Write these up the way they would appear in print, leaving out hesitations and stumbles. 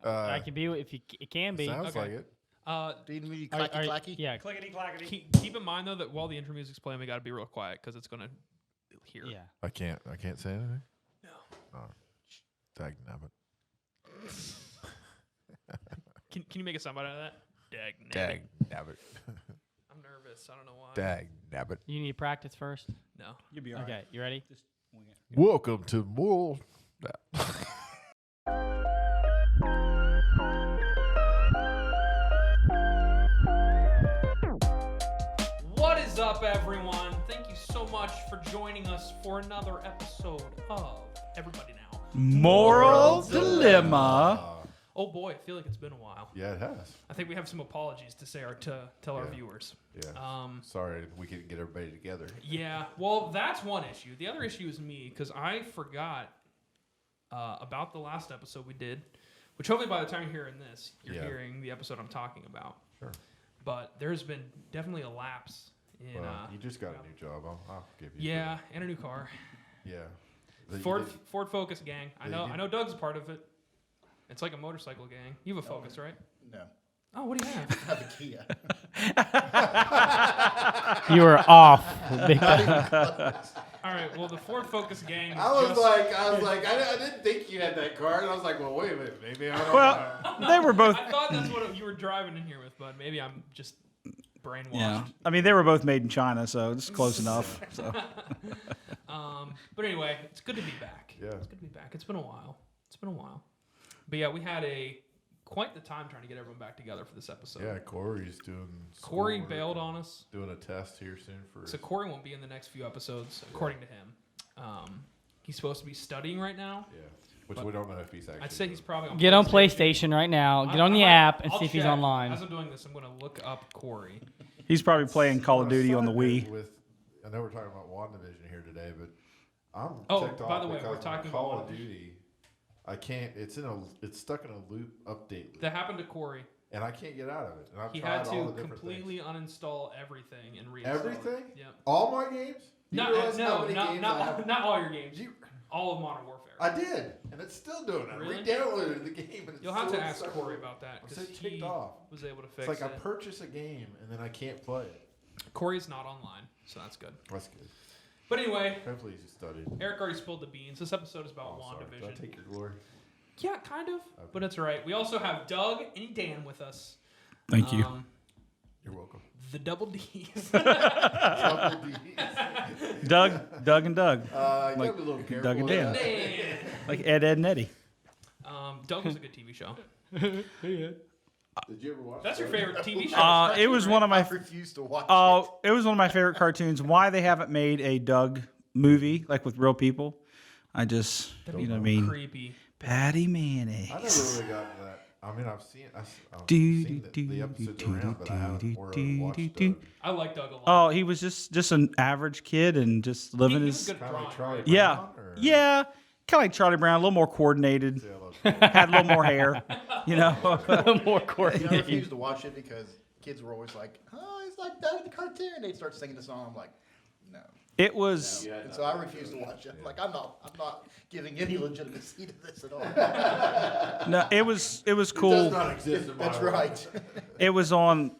I can be if you. It can be. Sounds like it. Do you need clacky? Yeah. Clickety clackety. Keep in mind though that while the intro music's playing, we got to be real quiet because it's gonna hear. Yeah. I can't say anything. No. Oh, dag nabbit. Can you make a soundbite out of that? Dag nabbit. Dag nabbit. I'm nervous. I don't know why. Dag nabbit. You need to practice first. No. You'll be all right. Okay. You ready? Just wing it. Welcome to Moral. What is up, everyone? Thank you so much for joining us for another episode of Everybody Now. Moral Dilemma. Oh boy, I feel like it's been a while. Yeah, it has. I think we have some apologies to say to tell our viewers. Yeah. Sorry, we couldn't get everybody together. Yeah, well, that's one issue. The other issue is me, because I forgot about the last episode we did, which hopefully by the time you're hearing this, you're hearing the episode I'm talking about. Sure. But there's been definitely a lapse in... you just got a new job. I'll give you. Yeah, and a new car. Yeah. Ford Focus gang. I know Doug's a part of it. It's like a motorcycle gang. You have a Focus, right? No. Oh, what do you have? I have a Kia. You were off. All right. Well, the Ford Focus gang. I was like, I didn't think you had that car, and I was like, well, wait a minute, maybe I don't. Well, they were both. I thought that's what you were driving in here with, bud. Maybe I'm just brainwashed. Yeah. I mean, they were both made in China, so it's close enough. So. But anyway, it's good to be back. Yeah. It's good to be back. It's been a while. But yeah, we had quite the time trying to get everyone back together for this episode. Yeah, Corey's doing. Corey schoolwork bailed and on us. Doing a test here soon for. So Corey won't be in the next few episodes, according to him. He's supposed to be studying right now. Yeah, which we don't know if he's actually. I'd say he's probably on Get on PlayStation right now. Get on the app and I'll see if he's check. online. As I'm doing this, I'm going to look up Corey. He's probably playing Call of Duty on the Wii. I know we're talking about Wandavision here today, but I'm ticked off by the way, because we're talking Call about of Duty. I can't. It's stuck in a loop update. That happened to Corey. And I can't get out of it. And I've He tried had all to the different completely things. uninstall everything and reinstall Everything? Yep. All my games? Not all your games. All of Modern Warfare. I did, and it's still doing it. Really? I re-downloaded the game, and it's You'll have still to ask stuck. Corey about that I'm so because ticked he off. was able to fix It's like it. I purchase a game and then I can't play it. Corey's not online, so that's good. That's good. But anyway, Hopefully he's studied. Eric already spilled the beans. This episode is about Sorry. Did I Wandavision. take your glory? Yeah, kind of, but it's all right. We also have Doug and Dan with us. Thank you. You're welcome. The double D's. Double D's. Doug and Doug. You Like gotta be a little careful. Doug and with Dan. that. Dan. Like Ed, and Eddie. Doug was a good TV show. Did you ever watch That's your that? favorite TV show. It was one of my. I refuse to watch It was one of my favorite cartoons. Why they haven't made a Doug movie like with real people? I just, you know what I mean? Creepy. Patty I never mayonnaise. really got to that. I mean, I've seen the episodes around, but I haven't really watched Doug. I like Doug a lot. Oh, he was just an average kid and just living he was his. good at Kind of like drawing. Charlie Yeah, Brown, or- yeah, kind of like Charlie Brown, a little more coordinated, Yeah, I love had a little more hair, you know. More I coordinated. refused to watch it because kids were always like, "Oh, it's like Doug the cartoon." They'd start singing the song. I'm like, "No." It was. No. And so I refused to watch it. I'm like, I'm not giving any legitimacy to this at all. No, it was It does cool. not exist in my That's world. right. It was on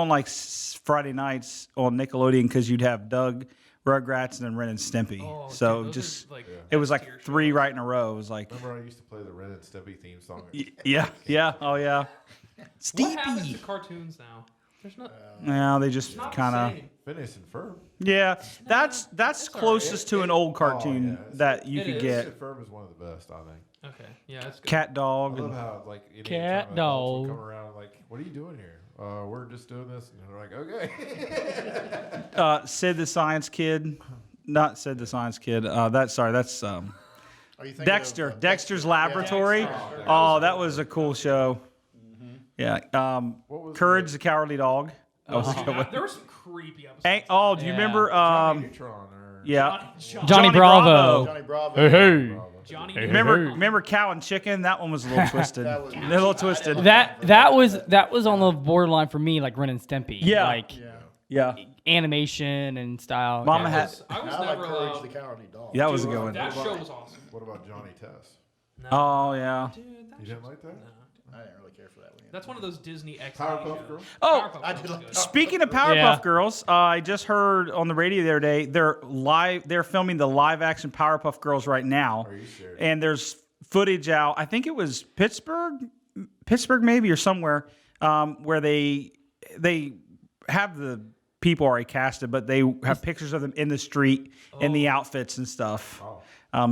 like Friday nights on Nickelodeon because you'd have Doug, Rugrats, and then Ren and Stimpy. Oh, So dude, those just are, like, it was like S-tier 3 shows. right in a row. It was like Remember, I used to play the Ren and Stimpy theme song. yeah, oh yeah, What happens to Steepy. cartoons now? There's not. Yeah, they just Not kind the of. same. Phineas and Ferb. Yeah, that's It's all closest to an old cartoon yeah, it's- that you it could is. get. Phineas and Ferb is one of the best, I think. Okay, yeah, that's good. Cat I dog. love And, how like Cat anytime adults dog. would come around and like, what are you doing here? We're just doing this, and they're like, okay. Sid the Science Kid, not Sid the Science Kid. That's Are you thinking Dexter. of, Dexter's Laboratory. Dexter. Oh, that was a cool show. Yeah. What was Courage the Cowardly Dog. That was a good one. There were some creepy episodes. Do you Yeah. remember? Johnny Neutron or Yeah. Johnny Bravo. Johnny Bravo? Hey. Bravo. Johnny. Hey, Remember Cow and Chicken? That one was a little twisted. That was- a little twisted. That was on the borderline for me, like Ren and Stimpy. Yeah. Like Yeah. Yeah. animation and style. Mama yeah. had. I was I like never Courage allowed. the Cowardly Dog. Yeah, that was a Dude, good one. That show was awesome. What about Johnny Test? No. Oh yeah. Dude, that You show's- didn't like that? no. I didn't really care for that one. That's one of those Disney XD Powerpuff shows. Girls? Oh, Powerpuff I Girls did is like- good. speaking of Powerpuff Yeah. Girls, I just heard on the radio the other day they're filming the live action Powerpuff Girls right now. Are you serious? And there's footage out. I think it was Pittsburgh maybe or somewhere, where they have the people already casted, but they have pictures of them in the street in the outfits and stuff.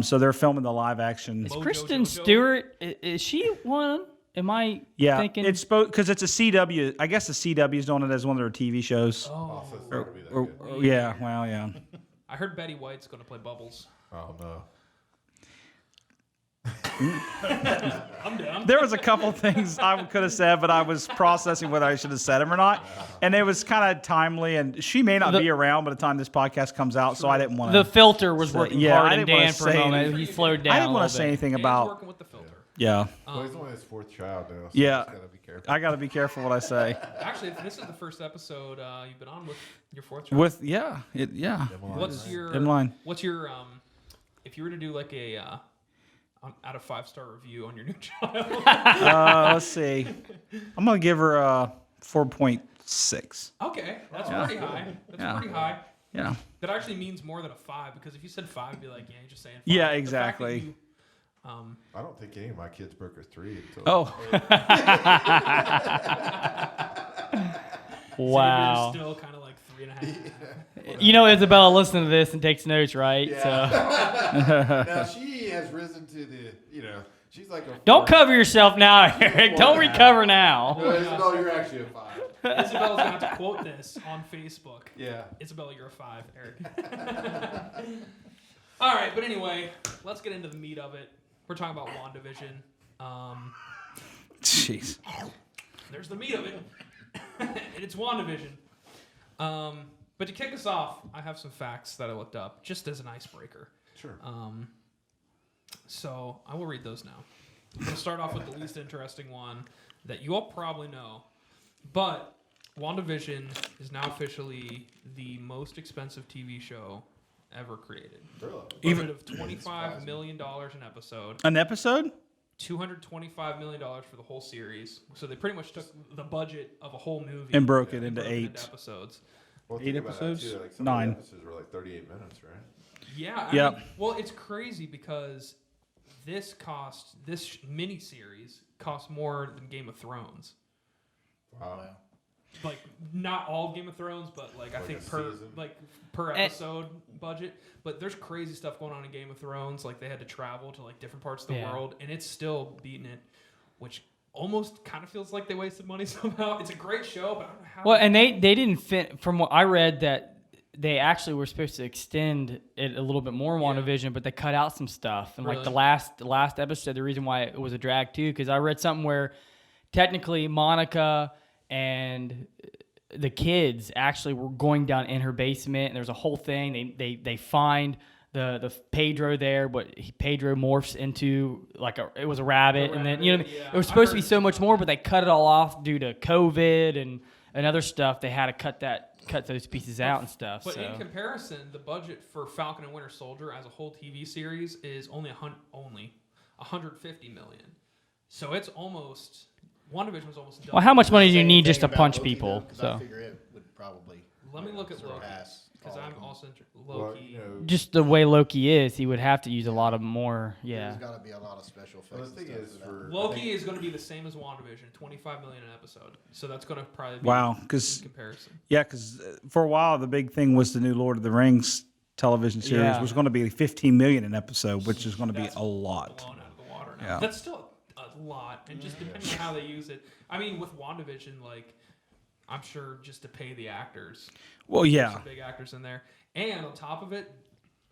So they're filming the live action. Is Mojo Kristen Jojo? Stewart? Is she one? Am I thinking? It's because it's a CW. I guess the CW's doing it as one of their TV shows. Oh, so it's not gonna be that Or- good. or- yeah, well, yeah. I heard Betty White's going to play Bubbles. Oh no. I'm done. There was a couple things I could have said, but I was processing whether I should have said them or not. And it was kind of timely, and she may not be around by the time this podcast comes out, so I didn't want the to. filter was So, working yeah, I hard in didn't wanna Dan for a say moment. anything. He slowed down. I didn't a want little to say bit. anything Dan's about. working with the filter. Yeah, Well, he's only his 4th child now. So Yeah. he's gotta be careful. I got to be careful what I say. Actually, this is the first episode you've been on with your 4th child. With What's your in line. What's your if you were to do like a out of 5-star review on your new child? Let's see. I'm gonna give her a 4.6. Okay, that's pretty high. That's Yeah. pretty high. Yeah. That actually means more than a 5 because if you said 5, it'd be like, yeah, you're just saying 5. Yeah, The fact that exactly. you, I don't think any of my kids broke a 3 until. Oh, Wow. So you're still kind of like 3.5. You know, Isabella listens to this and takes notes, right? So Now she has risen to the, she's like a. don't cover yourself now, Eric. Don't recover now. No, Isabel, you're actually a 5. Isabella's gonna have to quote this on Facebook. Yeah. Isabella, you're a 5, Eric. All right, but anyway, let's get into the meat of it. We're talking about WandaVision. jeez. There's the meat of it, and it's WandaVision. But to kick us off, I have some facts that I looked up just as an icebreaker. Sure. So I will read those now. I'm going to start off with the least interesting one that you all probably know. But WandaVision is now officially the most expensive TV show ever created. Really? Budget of $25 million an episode. An episode? $225 million for the whole series. So they pretty much took the budget of a whole movie And broke it into broke 8. episodes. Well, 8 think about that, episodes? too. Like some 9. Of the episodes were like 38 minutes, right? Yeah. Yep. I mean, well, it's crazy because this miniseries cost more than Game of Thrones. Wow. Like not all of Game of Thrones, but like I Like think a per season? per episode budget. But there's crazy stuff going on in Game of Thrones. Like they had to travel to like different parts of the Yeah. world, and it's still beating it, which almost kind of feels like they wasted money somehow. It's a great show, but I don't know how. Well, and they didn't fit. From what I read, that they actually were supposed to extend it a little bit more in WandaVision, but they cut out some stuff. And like Really? the last episode, the reason why it was a drag too, because I read something where technically Monica and the kids actually were going down in her basement, and there's a whole thing. They find the Pedro there, but Pedro morphs into like it was a rabbit, and then rabbit, it was supposed to be so much more, but they cut it all off due to COVID and other stuff. They had to cut those pieces out and stuff. But so. in comparison, the budget for Falcon and Winter Soldier as a whole TV series is only $150 million. So it's almost WandaVision was almost double. Well, how much money do you Say need anything just to about punch Loki, people? though, 'cause So I figure it would probably. Let me look at Loki surpass because all of I'm them. also Well, Loki. just the way Loki is, he would have to use a lot of more. Yeah. There's got to be a lot of special effects. Well, the and thing stuff is, for that. for Loki is going to be the same as WandaVision, $25 million an episode. So that's going to probably be Wow, in 'cause- comparison. Yeah, because for a while the big thing was the new Lord of the Rings television series Yeah. was going to be 15 million an episode, which is going to be That's a lot. Blown out of the water now. Yeah. That's still a lot, and just depending on how they use it. I mean, with WandaVision, like I'm sure just to pay the actors. Well, There's yeah, some big actors in there, and on top of it,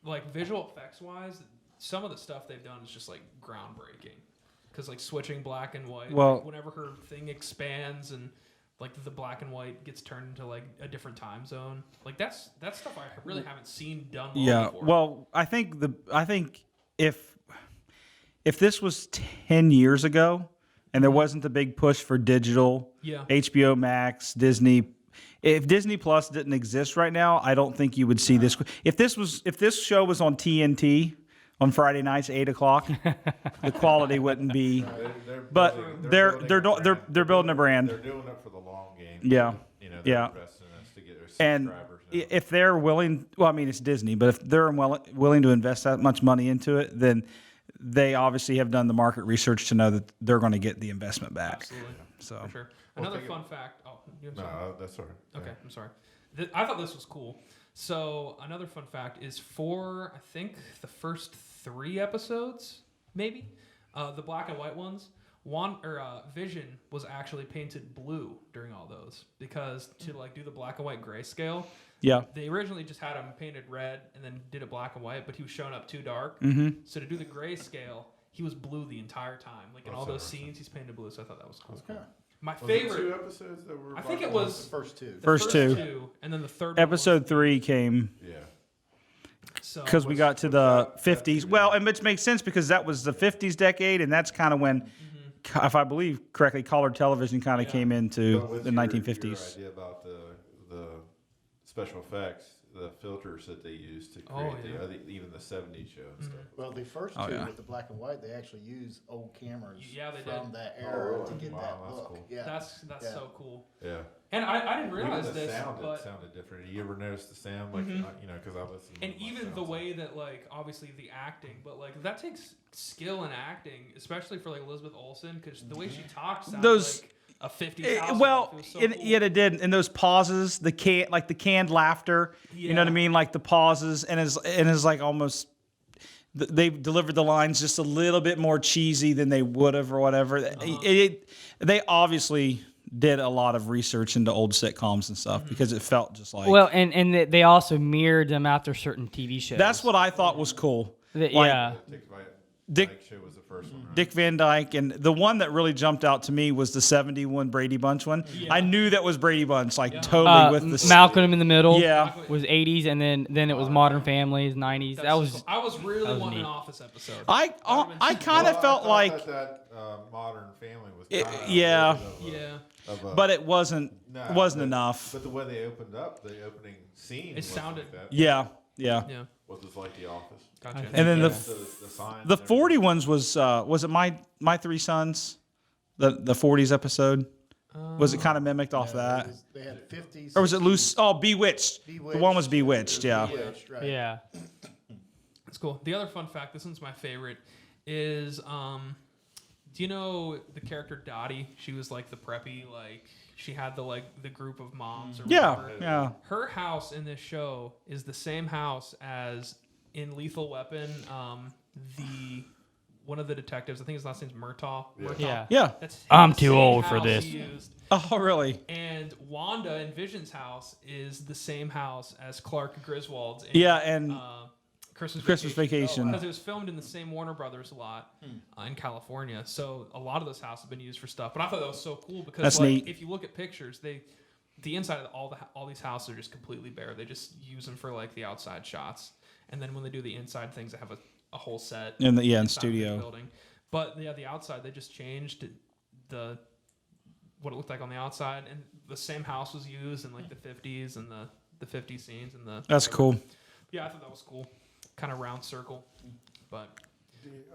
like visual effects wise, some of the stuff they've done is just like groundbreaking. Because like switching black and white, Well- like, whenever her thing expands and like the black and white gets turned into like a different time zone, like that's stuff I really haven't seen done. Well yeah. before. Well, I think if this was 10 years ago and there wasn't the big push for digital, Yeah. HBO Max, Disney. If Disney Plus didn't exist right now, I don't think you would see this. If this show was on TNT, on Friday nights, 8:00. The quality wouldn't be. But they're building a brand. They're doing it for the long game. Yeah. You know, Yeah. they're investing in us to get their And subscribers. Now. if they're willing, well, I mean, it's Disney, but if they're willing to invest that much money into it, then they obviously have done the market research to know that they're going to get the investment back. Absolutely. So For sure. Another fun fact. Oh, you have something? No, that's all right. Okay, I'm sorry. I thought this was cool. So another fun fact is for I think the first 3 episodes, maybe the black and white ones. Vision was actually painted blue during all those because to like do the black and white grayscale. yeah, They originally just had him painted red and then did it black and white, but he was showing up too dark. Mm-hmm. So to do the grayscale, he was blue the entire time. Like in all those scenes, he's painted blue. So I thought that was cool. Okay. My Was it favorite. 2 episodes that were. I think it The was first 2. the First two. and then the third Episode 3 came Yeah. because we got to the 50s. Well, and which makes sense because that was the 50s decade, and that's kind of when, if I believe correctly, colored television kind of came into But with the 1950s. Your idea about the special effects, the filters that they use to Oh, create yeah. even the 70s show and stuff. Well, the first 2 yeah. with the black and white, they actually use old cameras Yeah, they from did. that era really? to get Wow, that that's look. cool. Yeah. That's Yeah. so cool. Yeah. And I didn't Even realize the this, sound, but it sounded different. You ever notice the sound? Like, you know, because I listen to and my even the sounds. way that like obviously the acting, but like that takes skill in acting, especially for like Elizabeth Olsen, because the way she talks sounds Those- like a 50s house. Well, It was so and, cool. yet it did. And those pauses, the canned laughter, you know what I Yeah. mean? Like the pauses, and is like almost. They delivered the lines just a little bit more cheesy than they would have, or whatever. They obviously did a lot of research into old sitcoms and stuff because it felt just like. Well, and they also mirrored them after certain TV shows. That's what I thought was cool. Like, like- Dick Dick- Van Dyke show was the first one, right? Dick Van Dyke, and the one that really jumped out to me was the 71 Brady Bunch one. Yeah. I knew that was Brady Bunch, like totally with the Malcolm in the Middle. Yeah. was 80s, and then it was Modern Families 90s. That was I was really was wanting neat. an Office episode. I kind of Well, felt I like, thought that Modern Family was It- kinda yeah. a little bit Yeah. of a- but it wasn't No, enough. But the way they opened up, the opening scene, It sounded- like that. Yeah. Yeah. Was it like The Office? Gotcha. And then Yeah. the sign the and 40 ones was it my 3 sons, the 40s episode? Was it kind of mimicked off that? They had 50s. Or was it loose? Oh, Bewitched. The one was Bewitched, yeah. Bewitched, right. yeah. That's cool. The other fun fact, this one's my favorite, is do you know the character Dottie? She was like the preppy, like she had the group of moms or Yeah, whatever. yeah. Her house in this show is the same house as in Lethal Weapon, one of the detectives, I think his last name's Murtaugh. Yeah. Murtaugh. Yeah. Yeah. That's I'm the too same old for house this. he used. Oh, really? And Wanda in Vision's house is the same house as Clark Griswold's in Yeah, and Christmas Vacation. because it was filmed in the same Warner Brothers lot in California. So a lot of those houses have been used for stuff. But I thought that was so cool because That's like, neat. if you look at pictures, the inside of all these houses are just completely bare. They just use them for like the outside shots, and then when they do the inside things, they have a whole set in inside of the studio. building. But yeah, the outside they just changed what it looked like on the outside, and the same house was used in like the 50s and the 50 scenes and the. That's cool. Yeah, I thought that was cool. Kind of round circle, but.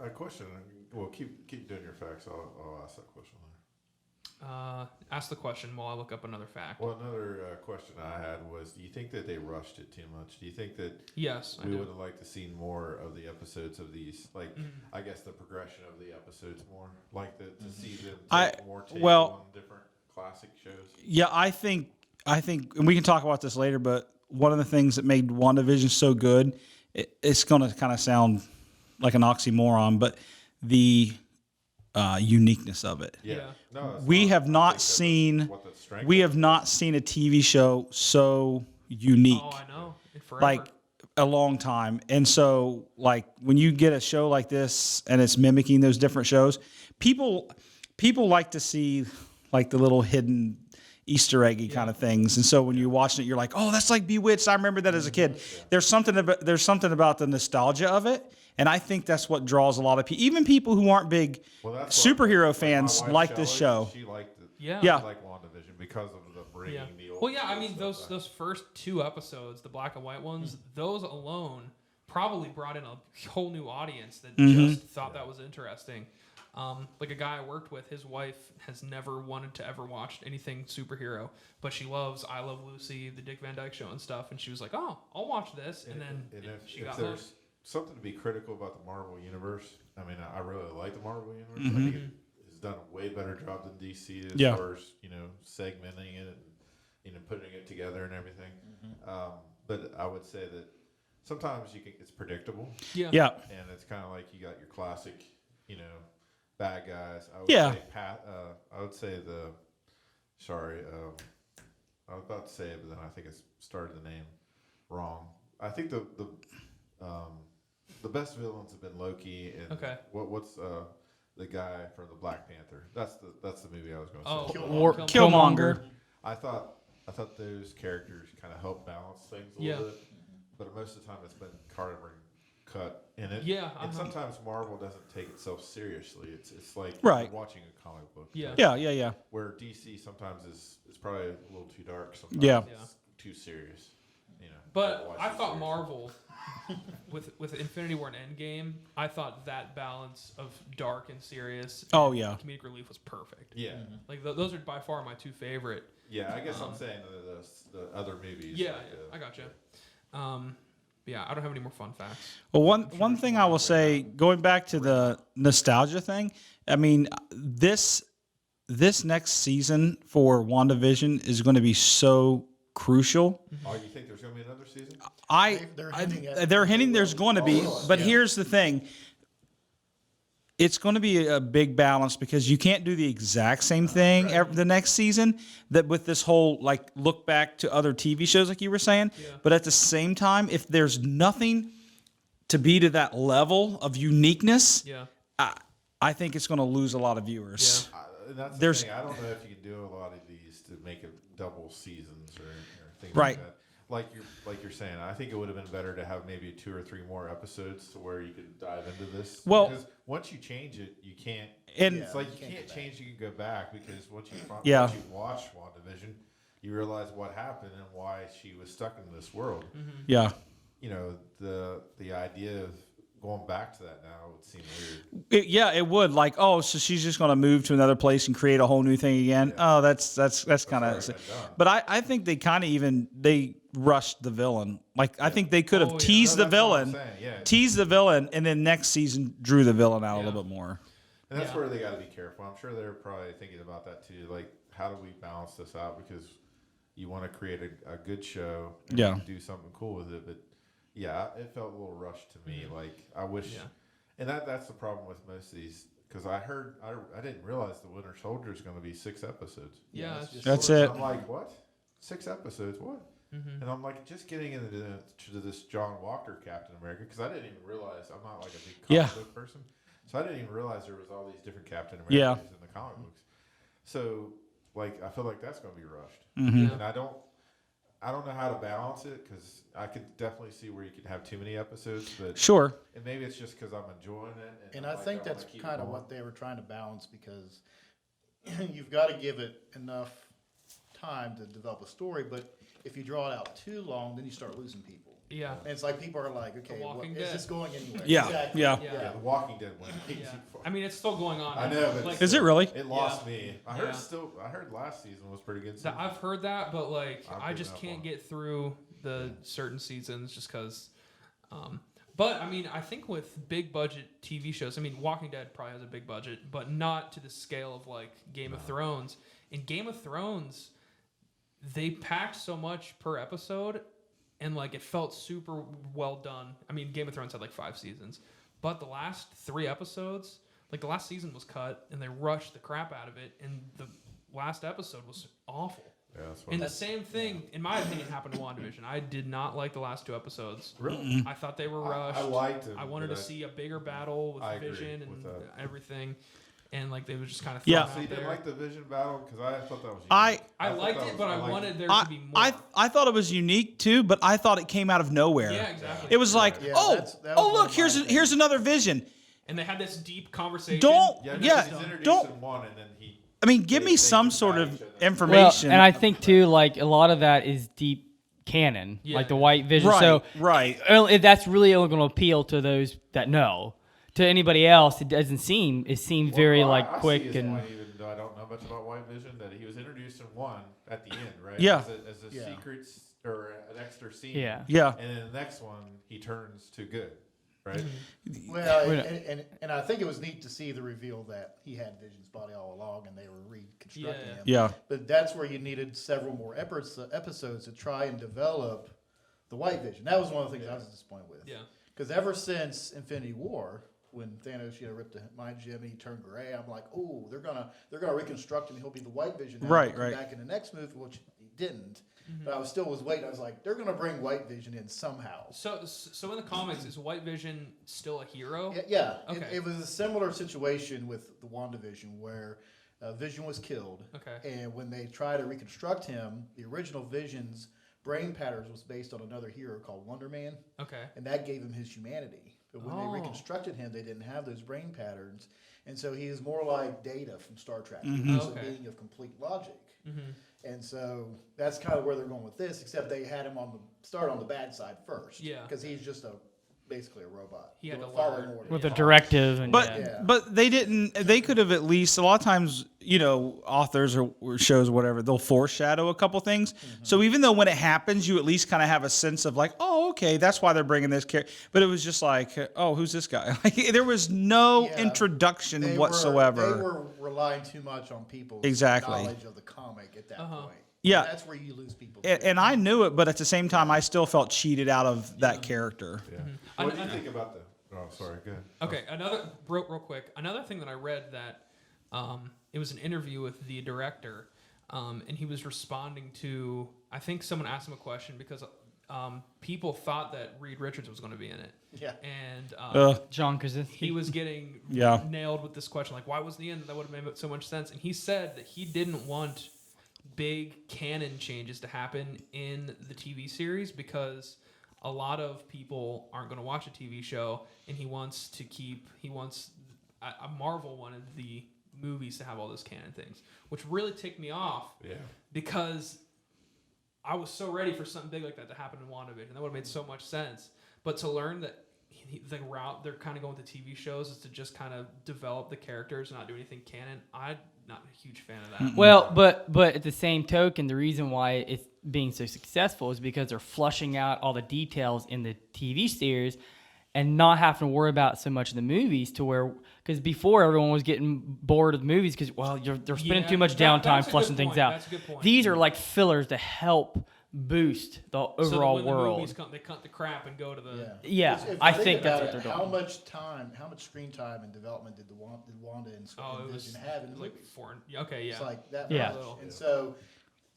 A question. Well, keep doing your facts. I'll ask that question later. Ask the question while I look up another fact. Well, another question I had was: do you think that they rushed it too much? Do you think that Yes, I we do. would have liked to see more of the episodes of these? Like, Mm-hmm. I guess the progression of the episodes more, like to see them I- take more take well- on different classic shows. Yeah, I think, and we can talk about this later, but one of the things that made WandaVision so good, it's going to kind of sound like an oxymoron, but the uniqueness of it. Yeah. Yeah. No, it's We not. have I think not that's seen, what the strength we of have it not seen a TV show so unique. Oh, I know. Forever. Like a long time. And so like when you get a show like this and it's mimicking those different shows, people like to see like the little hidden Easter eggy kind of things. And so when you're watching it, you're like, oh, that's like Bewitched. I remember that as a kid. There's something about the nostalgia of it. And I think that's what draws a lot of people, even people who aren't big Well, that's why- superhero like my fans wife, like this Shelley, show. She liked it. Yeah. Yeah. She liked WandaVision because of the bringing the old. Well, yeah. I mean, stuff those back. those first 2 episodes, the black and white ones, those alone probably brought in a whole new audience that Mm-hmm. just thought that was interesting. Like a guy I worked with, his wife has never wanted to ever watch anything superhero, but she loves I Love Lucy, the Dick Van Dyke Show and stuff, and she was like, "Oh, I'll watch this," and then she got hooked. There's something to be critical about the Marvel universe, I mean, I really like the Marvel universe. I think it has done a way better job than DC as far as segmenting it and putting it together and everything. But I would say that sometimes it's predictable. Yeah. And it's kind of like you got your classic, bad guys. I would say I was about to say it, but then I think I started the name wrong. I think the best villains have been Loki and what's the guy from the Black Panther. That's the movie I was going to say. Killmonger. I thought those characters kind of help balance things a little bit, but most of the time it's been carbon cut in it. And sometimes Marvel doesn't take itself seriously. It's like watching a comic book. Yeah. Where DC sometimes is probably a little too dark. Sometimes it's too serious. But I thought Marvel, with Infinity War and Endgame, I thought that balance of dark and serious comedic relief was perfect. Yeah. Like those are by far my two favorite. Yeah, I guess I'm saying the other movies. Yeah, I gotcha. Yeah, I don't have any more fun facts. Well, one thing I will say, going back to the nostalgia thing, I mean, this next season for WandaVision is going to be so crucial. Oh, you think there's going to be another season? They're hinting there's going to be, but here's the thing. It's going to be a big balance because you can't do the exact same thing the next season that with this whole look back to other TV shows like you were saying. Yeah. But at the same time, if there's nothing to be to that level of uniqueness, I think it's going to lose a lot of viewers. Yeah. That's the thing. I don't know if you can do a lot of these to make it double seasons or things like that. Like you're saying, I think it would have been better to have maybe 2 or 3 more episodes to where you could dive into this. Well, because once you change it, you can't. And it's like you can't change. You can go back because once you watch WandaVision, you realize what happened and why she was stuck in this world. Mm-hmm. Yeah. The idea of going back to that now would seem weird. It would. So she's just going to move to another place and create a whole new thing again. Yeah. Oh, that's kind of. But I think they kind of they rushed the villain. I think they could have teased the villain, and then next season drew the villain out a little bit more. And that's where they got to be careful. I'm sure they're probably thinking about that too. Like, how do we balance this out? Because you want to create a good show and do something cool with it, but. Yeah, it felt a little rushed to me. Like I wish, and that's the problem with most of these. Because I didn't realize the Winter Soldier is going to be 6 episodes. Yeah, that's it. I'm like, what? 6 episodes? What? Mm-hmm. And I'm like, just getting into this John Walker Captain America because I didn't even realize I'm not like a big comic book person, so I didn't even realize there was all these different Captain Americas in the comic books. So I feel like that's going to be rushed, and I don't know how to balance it because I could definitely see where you could have too many episodes, but sure. And maybe it's just because I'm enjoying it. And I think that's kind of what they were trying to balance because you've got to give it enough time to develop a story, but if you draw it out too long, then you start losing people. Yeah. And it's like people are like, okay, is this going anywhere? Yeah. Exactly. Yeah. The Walking Dead went. Yeah. I mean, it's still going on. I know, but is it really? It lost me. I heard last season was pretty good. I've heard that, but I just can't get through the certain seasons just because. But I mean, I think with big budget TV shows, I mean, Walking Dead probably has a big budget, but not to the scale of Game of Thrones. In Game of Thrones, they packed so much per episode. And it felt super well done. I mean, Game of Thrones had 5 seasons, but the last 3 episodes, the last season was cut, and they rushed the crap out of it, and the last episode was awful. Yeah, and the same thing, in my opinion, happened to WandaVision. I did not like the last 2 episodes. Really? I thought they were rushed. I liked them. I wanted to see a bigger battle with Vision and everything. And they was just kind of So you didn't like the Vision battle because I thought that was unique. I liked it, but I wanted there to be more. I thought it was unique too, but I thought it came out of nowhere. Yeah, exactly. It was look, here's another Vision. And they had this deep conversation. Don't. One and then he. I mean, give me some sort of information. Well, and I think too, a lot of that is deep canon, Yeah, like the yeah. White Vision. Right, So right. that's really only going to appeal to those that know. To anybody else, it doesn't seem. It seems very Well, like I quick see his and. point, even though I don't know much about White Vision, that he was introduced in one at the end, right? Yeah. As a secret or an extra scene. Yeah. Yeah. And in the next one, he turns to good, right? Well, and I think it was neat to see the reveal that he had Vision's body all along, and they were reconstructing him. Yeah. But that's where you needed several more episodes to try and develop the White Vision. That was one of the things I was disappointed with. Yeah. Because ever since Infinity War, when Thanos ripped the mind gem and he turned gray, I'm like, oh, they're gonna reconstruct him. He'll be the White Vision. Now. Right, He'll come right. Back in the next movie, which he didn't. But I was waiting. I was like, they're gonna bring White Vision in somehow. So in the comics, is White Vision still a hero? Yeah. Okay. It was a similar situation with the Wandavision where Vision was killed. Okay. And when they try to reconstruct him, the original Vision's brain patterns was based on another hero called Wonder Man. Okay. And that gave him his humanity. But when Oh. they reconstructed him, they didn't have those brain patterns. And so he is more like Data from Star Trek. Mm-hmm. He's Okay. a being of complete logic. Mm-hmm. And so that's kind of where they're going with this, except they had him start on the bad side first. Yeah. Because he's just basically a robot. He had to following learn. orders. With a directive and But yeah. but they didn't. They could have at least. A lot of times, authors or shows or whatever, they'll foreshadow a couple things. So even though when it happens, you at least kind of have a sense of like, oh, okay, that's why they're bringing this character. But it was just like, oh, who's this guy? Like there was no Yeah. introduction They whatsoever. were relying too much on people's Exactly. knowledge of the comic at that point. Yeah. And that's where you lose people. And I knew it, but at the same time, I still felt cheated out of that character. Yeah. What do you think about the? Oh, sorry. Go ahead. Okay, real quick. Another thing that I read that it was an interview with the director, and he was responding to. I think someone asked him a question because people thought that Reed Richards was going to be in it. Yeah. And John Krasinski. he was getting Yeah. nailed with this question, like, why wasn't he in? That would have made so much sense. And he said that he didn't want big canon changes to happen in the TV series because a lot of people aren't going to watch a TV show, and he wants a Marvel wanted the movies to have all those canon things, which really ticked me off. Yeah. Because I was so ready for something big like that to happen in WandaVision. That would have made so much sense. But to learn that the route they're kind of going with the TV shows is to just kind of develop the characters and not do anything canon, I'm not a huge fan of that. Well, but at the same token, the reason why it's being so successful is because they're flushing out all the details in the TV series and not having to worry about so much of the movies to where, because before everyone was getting bored of movies because, well, they're spending too much downtime that's a good flushing things point. out. That's a good point. These are like fillers to help boost the overall so that when world. the movies come, they cut the crap and go to the. Yeah, If you I think that's about what it, they're How doing. much screen time and development did Wanda and Oh, it was Vision have in the like movies? four. Okay, yeah. It's like that Yeah. much. And so,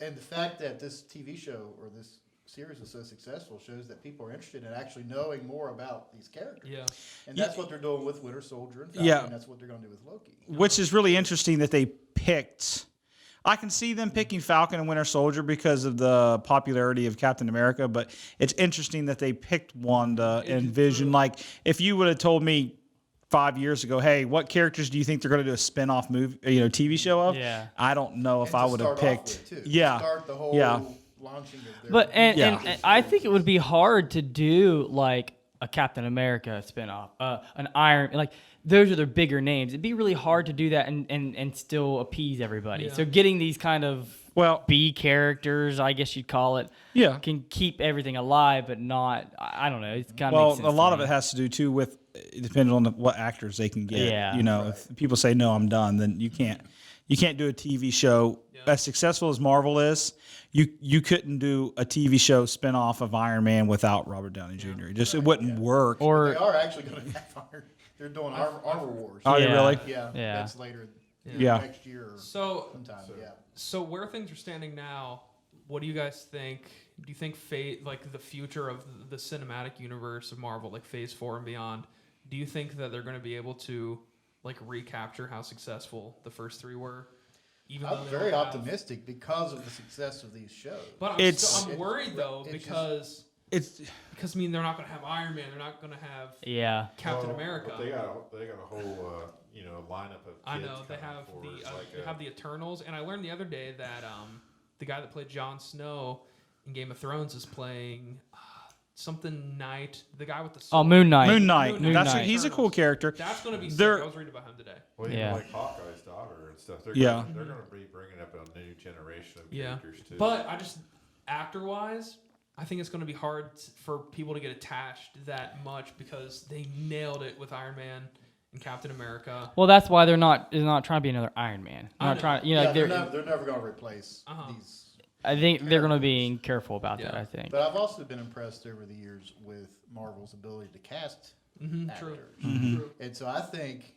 and the fact that this TV show or this series was so successful shows that people are interested in actually knowing more about these characters. Yeah. And that's what they're doing with Winter Soldier and Falcon. Yeah. And that's what they're going to do with Loki. Which is really interesting that they picked. I can see them picking Falcon and Winter Soldier because of the popularity of Captain America, but it's interesting that they picked Wanda and Vision. Like, if you would have told me 5 years ago, hey, what characters do you think they're going to do a spin-off movie, TV show of? Yeah. I don't know if And I to would have start off picked. with, too. Yeah. Start the whole Yeah. launching of their But and Yeah. I think it would be hard to do like a Captain America spinoff, an Iron, like those are their bigger names. It'd be really hard to do that and still appease everybody. Yeah. So getting these kind of B characters, I guess you'd call it, Yeah. can keep everything alive, but not. I don't know. It's kind of Well, makes sense a lot to of me. it has to do too with depending on what actors they can get. Yeah. If people say no, I'm done, then you can't do a TV show as successful as Marvel is. You couldn't do a TV show spinoff of Iron Man without Robert Downey Jr. It wouldn't work. They Or are actually going to have they're doing Armor Wars. Are they Yeah. really? Yeah. Yeah. That's later Yeah. next year or So sometime. Yeah. So where things are standing now, what do you guys think? Do you think like the future of the cinematic universe of Marvel, like Phase 4 and beyond, do you think that they're going to be able to like recapture how successful the first three were? Even though I'm they very don't have- optimistic because of the success of these shows. But I'm worried though because I mean they're not going to have Iron Man, they're not going to have yeah. Captain Well, America. But they got a whole lineup of kids. I know they coming have forward, they have the Eternals, and I learned the other day that the guy that played Jon Snow in Game of Thrones is playing something Knight, the guy with the sword. Oh, Moon Knight. Moon Knight. Moon That's Knight. he's a cool character. That's going to be sick. They're- I was reading about him today. Well, even Yeah. like Hawkeye's daughter and stuff. They're Yeah. they're going to be bringing up a new generation of Yeah. characters too. But I just, actor-wise, I think it's going to be hard for people to get attached that much because they nailed it with Iron Man and Captain America. Well, that's why they're not trying to be another Iron Man. I They're not know. trying. Yeah, They're, they're never going to replace Uh-huh. these. I think they're going to be careful about that. Yeah. I think. But I've also been impressed over the years with Marvel's ability to cast True. actors. True. And so I think,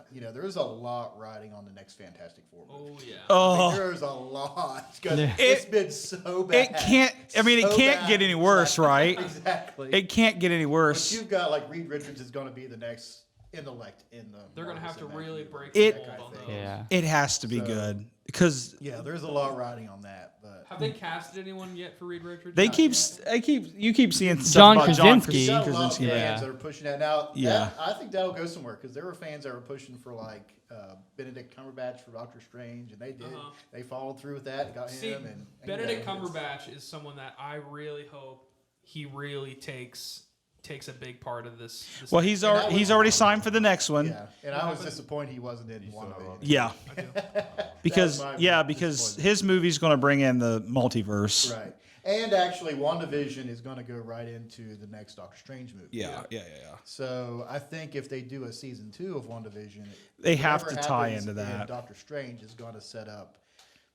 there's a lot riding on the next Fantastic Four movie. Oh, yeah. Oh, There's a lot. 'Cause Yeah. it's been so bad. it can't. I mean, it So can't bad. get any worse, right? Exactly. It can't get any But worse. you've got like Reed Richards is going to be the next intellect in the. They're going to Marvel have to Cinematic really Universe. break It- the mold on those. Yeah. It has to be So- good because Yeah, there's a lot riding on that, but Have they casted anyone yet for Reed Richards? you keep seeing stuff John about John Krasinski. you got a lot of Krasinski. fans Yeah. that are pushing that now. Yeah. I think that'll go somewhere because there were fans that were pushing for like Benedict Cumberbatch for Doctor Strange, and they did. Uh-huh. They followed through with that, got See, him, and Benedict you know, it's- Cumberbatch is someone that I really hope he really takes a big part of this. Well, he's already signed for the next one. Yeah, and I was disappointed he wasn't in saw WandaVision. Yeah, I do. because my because disappointment. his movie's going to bring in the multiverse. Right, and actually, WandaVision is going to go right into the next Doctor Strange movie. Yeah. So I think if they do a season 2 of WandaVision, They have whatever to tie happens into in that. Doctor Strange is going to set up.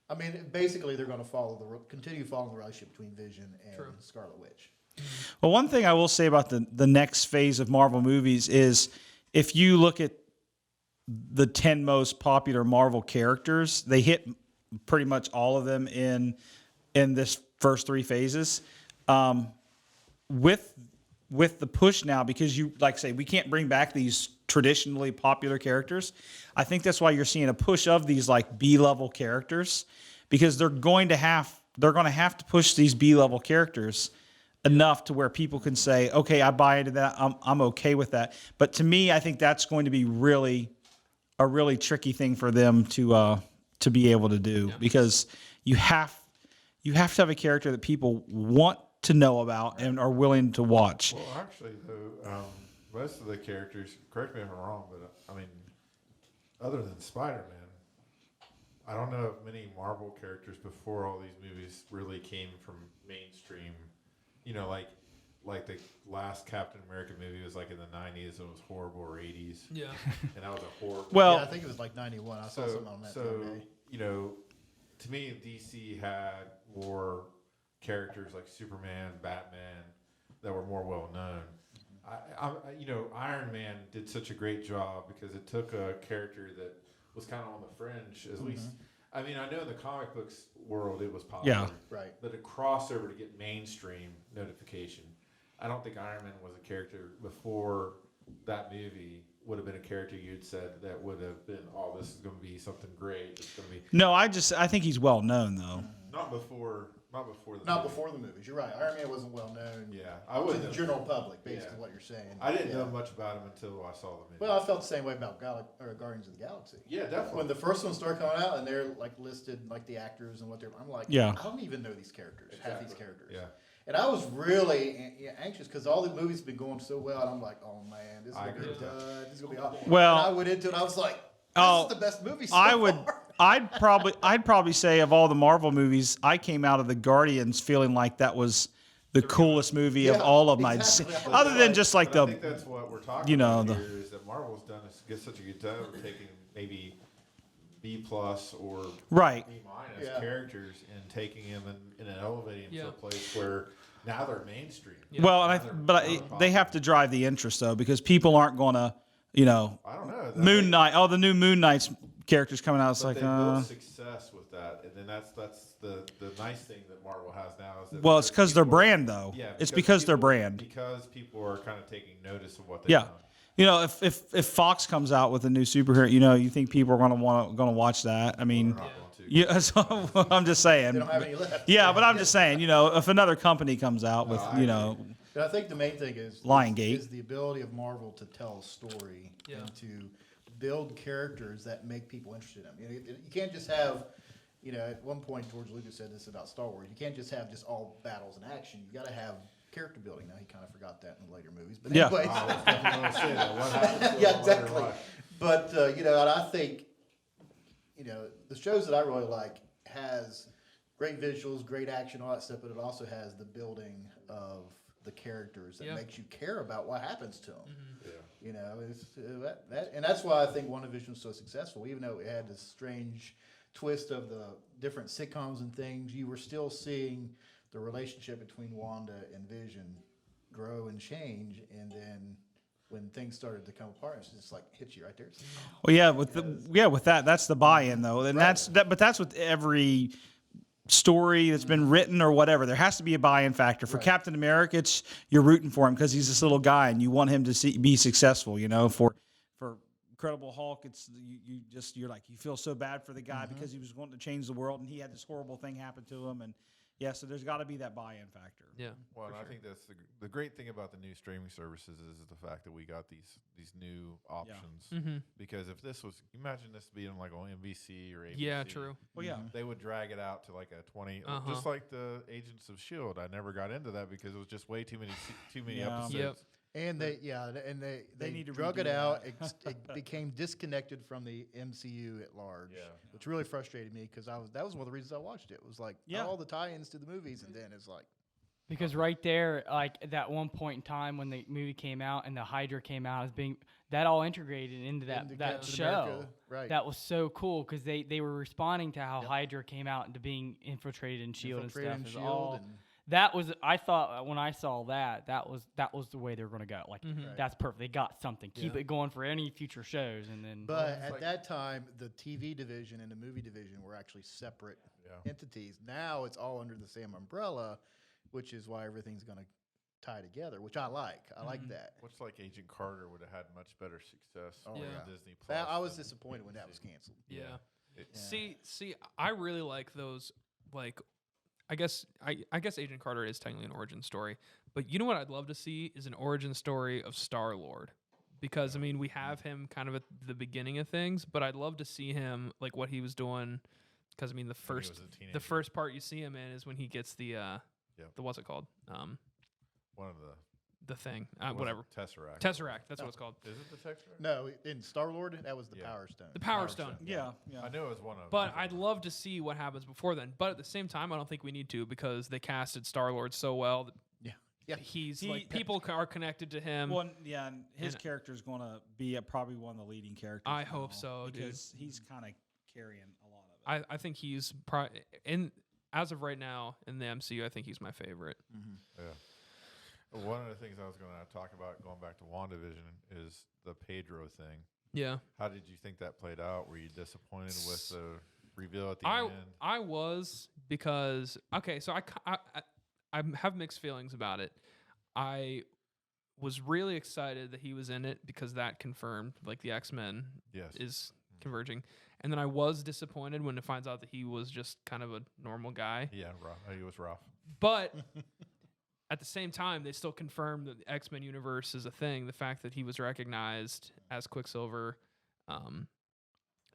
I mean, basically, they're going to continue following the relationship between Vision and True. Scarlet Witch. Well, one thing I will say about the next phase of Marvel movies is if you look at the 10 most popular Marvel characters, they hit pretty much all of them in this first 3 phases. With the push now, because you like say we can't bring back these traditionally popular characters, I think that's why you're seeing a push of these like B-level characters, because they're going to have to push these B-level characters enough to where people can say, okay, I buy into that. I'm okay with that. But to me, I think that's going to be a really tricky thing for them to be able to do, because you have to have a character that people want to know about and are willing to watch. Well, actually, though, most of the characters, correct me if I'm wrong, but I mean, other than Spider-Man, I don't know if many Marvel characters before all these movies really came from mainstream. You know, like the last Captain America movie was like in the 90s. It was horrible, or 80s. Yeah. And that was a horrible. Well, Yeah, I think it was like 91. I saw something on that the other day. you know, to me, DC had more characters like Superman, Batman, that were more well known. Iron Man did such a great job because it took a character that was kind of on the fringe, at least. I mean, I know in the comic books world it was popular, Yeah. Right. but a crossover to get mainstream notification. I don't think Iron Man was a character before that movie would have been a character you'd said that would have been, oh, this is going to be something great. It's going to be no, I think he's well known though. not before the Not movie. before the movies. You're right. Iron Man wasn't well known Yeah, I to wouldn't the have- general public, based Yeah. on what you're saying. I didn't Yeah. know much about him until I saw the movie. Well, I felt the same way about Guardians of the Galaxy. yeah, definitely. When the first one started coming out and they're like listed like the actors and what they're, I'm like, Yeah. I don't even know these characters, half these Exactly. characters. Yeah. And I was really anxious because all the movies have been going so well, and I'm like, oh man, this is I gonna be agree with that. done. This is gonna be awesome. Well- and I went into it, I was like, this Oh, is the best movie so I would. far. I'd probably say of all the Marvel movies, I came out of the Guardians feeling like that was the coolest movie of Yeah, all of them I'd exactly. seen, other than just like But I the. think that's what we're talking you know, about the- here is that Marvel's done such a good job of taking maybe B+ or Right. B- Yeah. characters and taking them and elevating them Yeah. to a place where now they're mainstream. Yeah. Well, Now they're they popular. have to drive the interest though, because people aren't going to, you know, I don't know. Moon Knight. Oh, the new Moon Knight's characters coming out. It's But like, they built success with that, and then that's the nice thing that Marvel has now is that. well, it's because their people- brand though. Yeah, It's because their people- brand. Because people are kind of taking notice of what they've Yeah. done. You know, if Fox comes out with a new superhero, you know, you think people are going to watch that? I mean, They're not going to. yeah. So, I'm just saying. They don't have any left. Yeah, but I'm just saying, you know, if another company comes out with, I you know, But I think the main thing is Lionsgate. is the ability of Marvel to tell a story Yeah. and to build characters that make people interested in them. You can't just have at one point George Lucas said this about Star Wars. You can't just have just all battles and action. You got to have character building. Now he kind of forgot that in the later movies, but Yeah. anyways, I was definitely going to say that. What happened to yeah, him later in exactly. life? But and I think the shows that I really like has great visuals, great action, all that stuff, but it also has the building of the characters that makes you care about what happens to them. Yeah. It's, and that's why I think WandaVision was so successful. Even though it had this strange twist of the different sitcoms and things, you were still seeing the relationship between Wanda and Vision grow and change. And then when things started to come apart, it's just like hits you right there. Well, yeah, with that's the buy-in though, and but that's with every story that's been written or whatever. There has to be a buy-in factor. For Captain America, it's you're rooting for him because he's this little guy and you want him to be successful. For Incredible Hulk, it's you're like you feel so bad for the guy because he was wanting to change the world and he had this horrible thing happen to him, and so there's got to be that buy-in factor. Yeah. Well, and I think that's the great thing about the new streaming services is the fact that we got these new options. Because if this was, imagine this being like on NBC or ABC. Yeah, true. Well, yeah. They would drag it out to like a 20, just like the Agents of S.H.I.E.L.D. I never got into that because it was just way too many episodes. Yep. And they need to drug it redo out. It became disconnected from the MCU at large, which really frustrated me because that was one of the reasons I watched it. It was like all the tie-ins to the movies, and then it's like Because right there, like that one point in time when the movie came out and the Hydra came out as being that all integrated into that Captain show. America, right. That was so cool because they were responding to how Hydra came out into being infiltrated in Shield and stuff. Infiltrated in Is S.H.I.E.L.D. all, and- that was I thought when I saw that was the way they were going to go. Like that's perfect. They got something. Keep it going for any future shows, and then. But at that time, the TV division and the movie division were actually separate entities. Now it's all under the same umbrella, which is why everything's going to tie together, which I like. I like that. Looks like Agent Carter would have had much better success on Disney Plus. I was disappointed when that was canceled. Yeah. See, I really like those. Like, I guess Agent Carter is technically an origin story, but you know what I'd love to see is an origin story of Star-Lord. Because, I mean, we have him kind of at the beginning of things, but I'd love to see him, like, what he was doing. Because, I mean, the first part you see him in is when he gets the what's it called? One of the thing. Whatever. Tesseract. Tesseract. That's what it's called. Is it the Tesseract? No, in Star-Lord, that was the Power Stone. The Power Stone. Yeah. I knew it was one of them. But I'd love to see what happens before then. But at the same time, I don't think we need to because they casted Star-Lord so well that he's like people are connected to him. Well, yeah, and his character is going to be probably one of the leading characters. I hope so, because he's kind of carrying a lot of it. I think he's as of right now in the MCU. I think he's my favorite. Yeah. One of the things I was going to talk about going back to WandaVision is the Pedro thing. Yeah. How did you think that played out? Were you disappointed with the reveal at the end? I was because so I have mixed feelings about it. I was really excited that he was in it because that confirmed like the X-Men is converging. And then I was disappointed when it finds out that he was just kind of a normal guy. Yeah, rough. He was rough. But at the same time, they still confirmed that the X-Men universe is a thing. The fact that he was recognized as Quicksilver.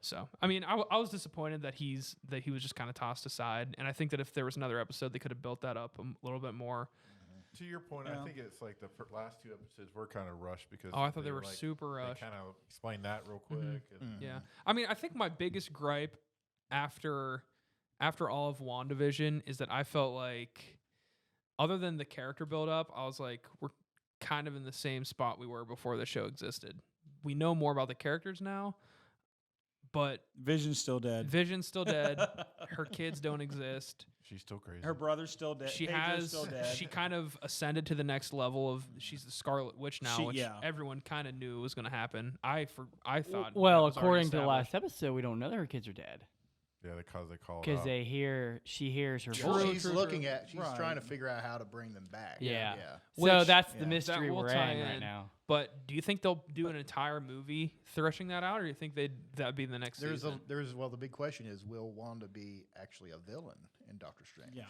So, I mean, I was disappointed that he was just kind of tossed aside. And I think that if there was another episode, they could have built that up a little bit more. To your point, I think it's like the last two episodes were kind of rushed because I thought they were like, super rushed. Kind of explain that real quick. Yeah, I mean, I think my biggest gripe after all of WandaVision is that I felt like, other than the character build up, I was like, we're kind of in the same spot we were before the show existed. We know more about the characters now, but Vision's still dead. Her kids don't exist. She's still crazy. Her brother's still dead. Still dead. She kind of ascended to the next level of she's the Scarlet Witch now, which everyone kind of knew was going to happen. I thought. Well, according to the last episode, we don't know that her kids are dead. Yeah, because they call it because she hears her Well, voice. she's looking at. She's trying to figure out how to bring them back. Yeah. Which, so that's the mystery we're in right now. But do you think they'll do an entire movie threshing that out, or do you think that'd be the next season? The big question is, will Wanda be actually a villain in Doctor Strange? Yeah.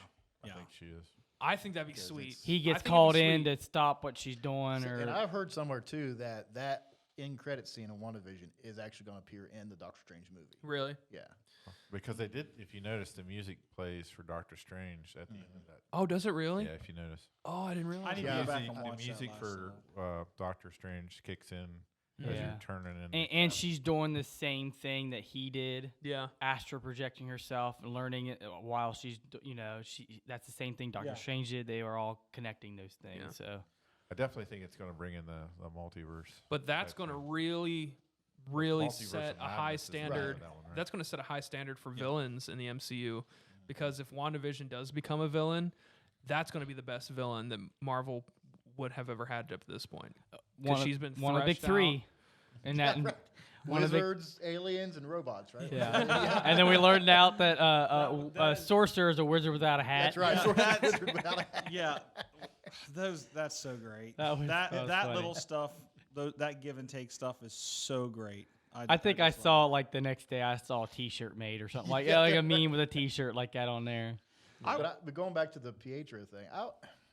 I think she is. I think that'd be sweet. He gets called in to stop what she's doing, and I've heard somewhere too that end credit scene in WandaVision is actually going to appear in the Doctor Strange movie. Really? Yeah. Because they did, if you notice, the music plays for Doctor Strange at the end of that. Oh, does it really? Yeah, if you notice. Oh, I didn't realize. I need that. to Yeah. go back The and watch music that for Doctor Strange kicks in as Yeah. you're turning in. And she's doing the same thing that he did. Yeah. Astral projecting herself and learning it while she's, that's the same thing Doctor Yeah. Strange did. They were all connecting those things. Yeah. So I definitely think it's going to bring in the multiverse. But that's type going to thing. really Multiverse set of a high Madness is the name of standard. that one, right? That's going to set a high standard for villains in the MCU, because if WandaVision does become a villain, that's going to be the best villain that Marvel would have ever had up to this point. Because she's been one of the big threshed three, and that Right. one of the Wizards, aliens, and robots, right? yeah. And then we learned out that sorcerer is a wizard without a hat. That's right. Yeah, Sword that's- Wizard without a hat. Yeah, that's so great. That was funny. little stuff, that give and take stuff is so great. I think I just love saw like the next day I saw a T-shirt made or something like like a meme with a T-shirt like that on there. But going back to the Pietro thing,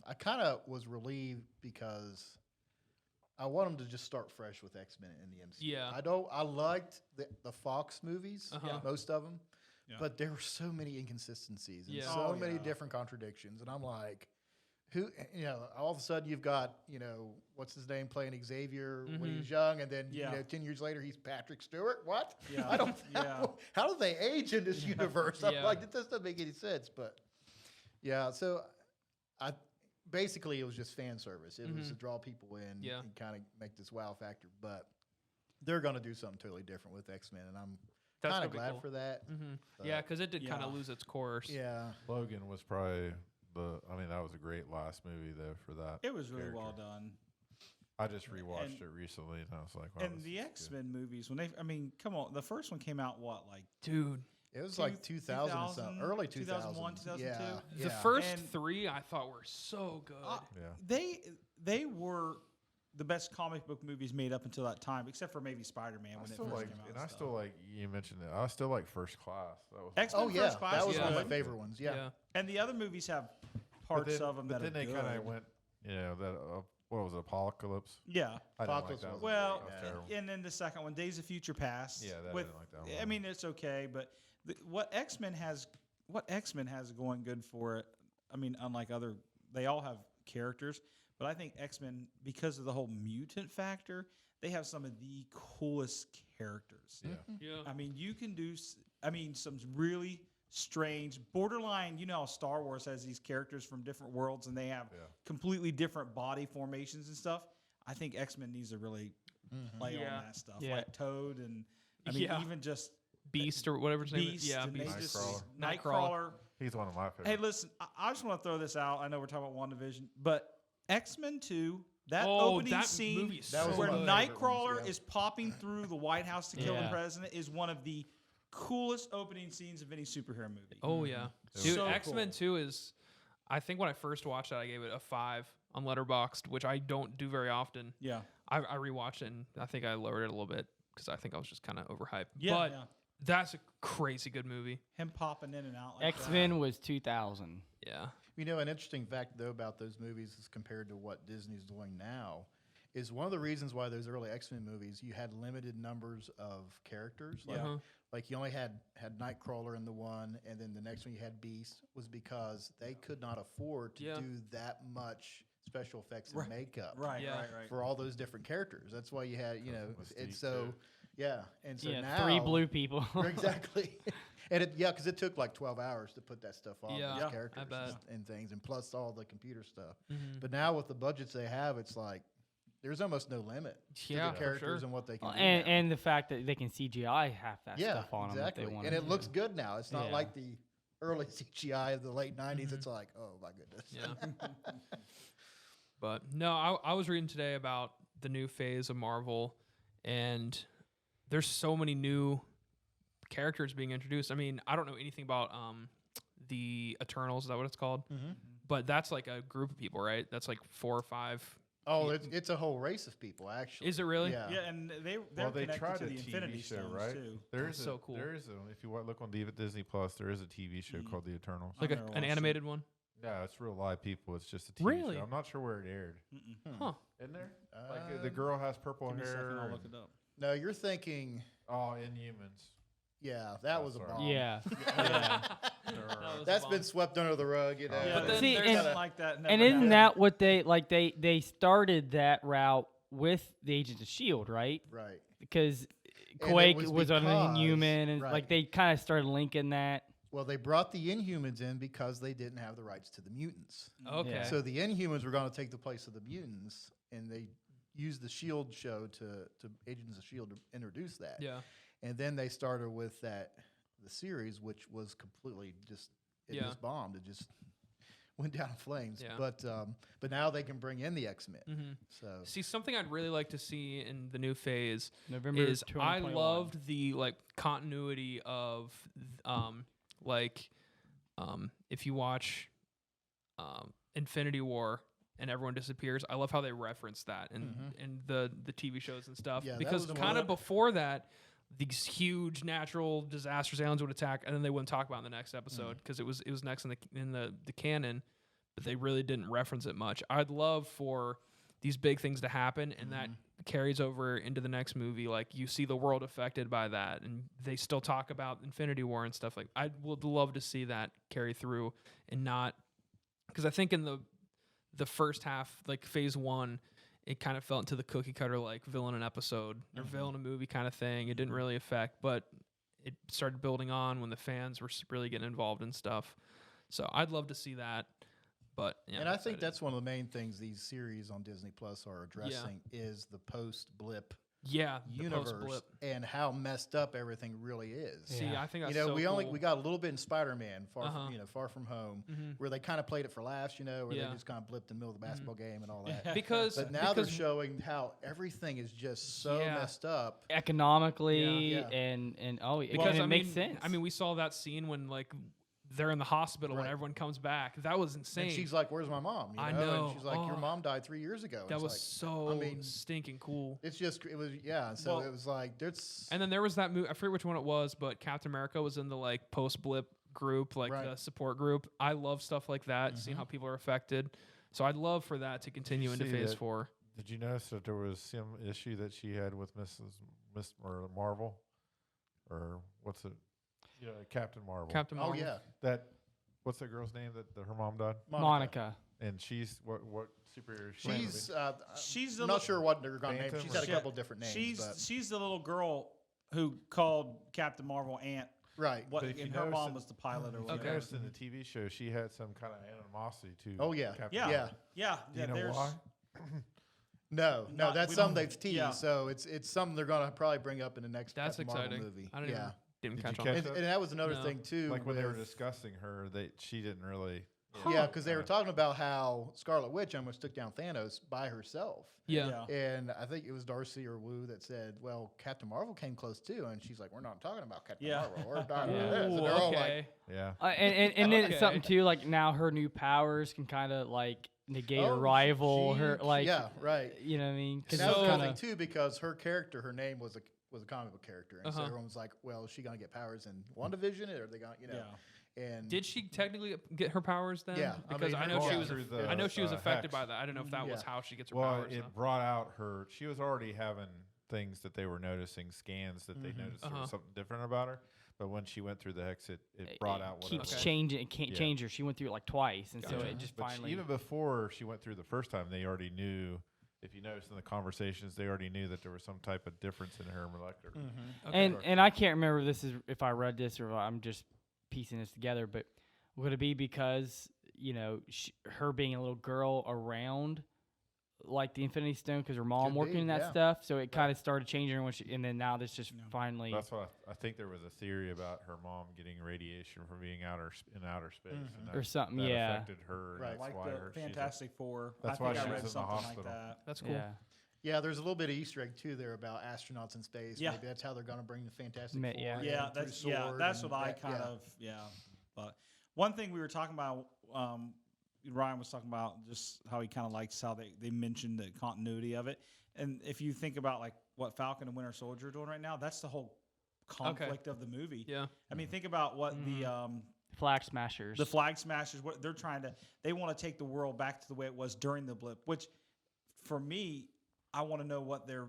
I kind of was relieved because I want them to just start fresh with X-Men in the MCU. Yeah. I liked the Fox movies, Uh-huh. most of them, Yeah. but there were so many inconsistencies and Yeah. so Oh, many yeah. different contradictions, and I'm like, who? All of a sudden you've got what's his name playing Xavier when he was young, and then Yeah. 10 years later he's Patrick Stewart. What? Yeah. I don't know. Yeah. How do they age in this universe? I'm Yeah. like, it doesn't make any sense. But yeah, so basically it was just fan service. It was to draw people in Yeah. and kind of make this wow factor. But they're going to do something totally different with X-Men, and I'm That's kind gonna of be glad cool. for that. Yeah, because it did kind Yeah. of lose its course. Yeah. Logan was probably that was a great last movie though for that. It was really character. well done. I just rewatched And- it recently and I was like, wow. And this the is X-Men movies, come on, the first one came out like Dude. It was Two- like 2000 and something, early 2001, 2000s. 2002? Yeah. The yeah. first And- three I thought were so good. Yeah. they were the best comic book movies made up until that time, except for maybe Spider-Man I when it still first like, came out. and I stuff. still like you mentioned it. I still like First Class. That was X-Men Oh yeah, First Class that was is one of my good. favorite ones. Yeah. And the other movies have but parts then, of them but that then are they good. kind of went, that what was it, Apocalypse? Yeah. I didn't like Apocalypse that. was one. Well, That was terrible. and then the second one, Days of Future Past. Yeah, that I with, didn't like that I one. mean, it's okay, but what X-Men has going good for it. I mean, unlike other, they all have characters, but I think X-Men, because of the whole mutant factor, they have some of the coolest characters. Yeah. Yeah. I mean, you can do, some really strange, borderline, how Star Wars has these characters from different worlds and they have completely different body formations and stuff. I think X-Men needs to really play Yeah. on that stuff, Yeah. like Toad and, even just Beast or whatever his name is. Beast. Yeah, and they Beast. just, Nightcrawler. Nightcrawler. He's one of my favorites. Hey, listen, I just want to throw this out. I know we're talking about WandaVision, but X-Men 2, that Oh, opening that scene movie is That was where one of my favorite Nightcrawler ones, yeah. is popping through the White House to kill the Yeah. president is one of the coolest opening scenes of any superhero movie. Oh yeah, was dude. so X-Men cool. 2 is. I think when I first watched it, I gave it a 5 on Letterboxd, which I don't do very often. Yeah. I rewatched it and I think I lowered it a little bit because I think I was just kind of overhyped. Yeah, but yeah. that's a crazy good movie. Him popping in and out like X-Men was 2000. Yeah. An interesting fact though about those movies as compared to what Disney's doing now is one of the reasons why those early X-Men movies you had limited numbers of characters. Like, Uh-huh. like you only had Nightcrawler in the one, and then the next one you had Beast, was because they could not afford to Yeah. do that much special effects and Right. makeup Right, Yeah. right. for all those different characters. That's why you had, Mystique, it's so, too. yeah. And so Yeah, now 3 blue people. exactly. And because it took like 12 hours to put that stuff on Yeah. those Yeah, I characters bet. and things, and plus all the computer stuff. Mhm. But now with the budgets they have, it's like there's almost no limit Yeah, to for the characters sure. and what they can do. and now. and the fact that they can CGI half that yeah, stuff on exactly. them if they want And to. it looks good now. It's not Yeah. like the early CGI of the late 90s. It's like, oh my goodness. Yeah. But no, I was reading today about the new phase of Marvel, and there's so many new characters being introduced. I mean, I don't know anything about the Eternals. Is that what it's called? But that's like a group of people, right? That's like 4 or 5. Oh, it's a whole race of people, actually. Is it really? Yeah. Yeah, and they're They connected tried to a the TV Infinity show, Stones right? too. There's so cool. There is if you look on Disney Plus, there is a TV show called The Eternals. Like I've never an watched it. animated one? No, it's real live people. It's just a TV Really? show. I'm not sure where it aired. Huh. Isn't there? Like the girl has purple Give me a second, hair. I'll look it up. No, you're thinking, Oh, Inhumans. yeah, that was a sorry. bomb. Yeah. That's been swept under the rug, you know. Yeah, But then See, there's and- nothing like that. And never isn't happened. that what they started that route with the Agents of Shield, right? Right. Because it Quake was was on because- Inhuman, and right. like they kind of started linking that. Well, they brought the Inhumans in because they didn't have the rights to the mutants. Okay. Yeah. So the Inhumans were going to take the place of the mutants, and they used the Shield show to Agents of Shield to introduce that. Yeah. And then they started with the series, which was completely just just bombed. It just went down in flames. Yeah. But now they can bring in the X-Men. Mm-hmm. So See, something I'd really like to see in the new phase November is I 2021. loved the continuity of if you watch Infinity War and everyone disappears, I love how they reference that in the TV shows and stuff. Yeah, that because was the kind of one- before that, these huge natural disasters, aliens would attack, and then they wouldn't talk about it in the next episode because it was next in the canon, but they really didn't reference it much. I'd love for these big things to happen, and that carries over into the next movie. Like you see the world affected by that, and they still talk about Infinity War and stuff. Like I would love to see that carry through, and not because I think in the first half, like phase 1, it kind of fell into the cookie cutter like villain an episode or villain a movie kind of thing. It didn't really affect, but it started building on when the fans were really getting involved in stuff. So I'd love to see that. But yeah, and I'm I think excited. that's one of the main things these series on Disney Plus are addressing is the post-blip the universe post-blip. and how messed up everything really is. See, I think You that's know, so we cool. got a little bit in Spider-Man, Uh-huh. Far From Home, Mhm. where they kind of played it for laughs, where Yeah. they just kind of blipped in the middle of the basketball game and all that. because But now they're because- showing how everything is just so Yeah. messed up. Economically Yeah. and because it makes sense. I mean, we saw that scene when like they're in the hospital when Right. everyone comes back. That was insane. And she's like, "Where's my mom?" You I know? know. And she's like, "Your Oh. mom died 3 years ago." that It's was like, so I mean, stinking cool. It's just it was So Well, it was like there's And then there was that movie. I forget which one it was, but Captain America was in the like post blip group, like Right. the support group. I love stuff like that, seeing how people are affected. So I'd love for that to continue into see phase that? 4. Did you notice that there was some issue that she had with Miss Marvel, or what's it? Yeah, Captain Marvel. Captain oh Marvel. yeah, That what's that girl's name that her mom died? Monica. And she's what superhero? is she? She's She's I'm the not sure what they're going to name. Phantom She's had a or- couple different names. but, She's the little girl who called Captain Marvel Aunt. right. What? But if And you her notice mom it- was the pilot or If you whatever. noticed in the TV show, she had some kind of animosity to. Oh, yeah. Captain Yeah, Marvel. yeah. Do you know there's- why? No, Not- that's we something don't- they've teased. yeah. So it's something they're going to probably bring up in the next That's Captain Marvel exciting. movie. I didn't yeah, even Did catch you on. catch and, that? and that was another No. thing too. Like when they were with- discussing her, she didn't really. Yeah, because they were talking about how Scarlet Witch almost took down Thanos by herself. Yeah. And I think it was Darcy or Wu that said, "Well, Captain Marvel came close too," and she's like, "We're not talking about Captain Yeah. Marvel. We're talking about this." And Ooh, they're all like, okay. Yeah. And then it's Okay. something too, like now her new powers can kind of like negate "Oh, her rival. she- her like yeah, right." you know what I mean? And Because that was So- another thing too, because her character, her name was a comic book character, and so Uh-huh. everyone was like, "Well, is she gonna get powers in WandaVision, or are they gonna, And Did she technically get her powers then? Yeah, I Because mean, I know her- she yeah. was. Through the, I know she was affected hex. by that. I don't know if that was Yeah. how she gets her Well, powers. it though. brought out her. She was already having things that they were noticing, scans that they noticed there Uh-huh. was something different about her. But when she went through the hex, it brought out what keeps it was. changing. It can't Yeah. change her. She went through it like twice, and so Gotcha. it just But finally. even before she went through the first time, they already knew. If you notice in the conversations, they already knew that there was some type of difference in her molecular. and I can't remember if I read this or if I'm just piecing this together, but would it be because her being a little girl around like the Infinity Stone because her mom Could be, working in that yeah. stuff, so it kind of started changing her and then now this just finally. That's why I think there was a theory about her mom getting radiation from being in outer space, and Or something, that yeah. affected her. And Right. that's Like why the her, Fantastic Four. That's I why think she I was read in the something hospital. like that. That's cool. Yeah. Yeah, there's a little bit of Easter egg too there about astronauts in space. Yeah. Maybe that's how they're going to bring the Fantastic Ma- Four. yeah. in Yeah, through that's Sword that's and what I that- kind of But one thing we were talking about, Ryan was talking about just how he kind of likes how they mentioned the continuity of it. And if you think about like what Falcon and Winter Soldier are doing right now, that's the whole conflict of the movie. Yeah. I mean, think about what the Flag Smashers. The Flag Smashers, what they're trying to, they want to take the world back to the way it was during the blip, which for me, I want to know what their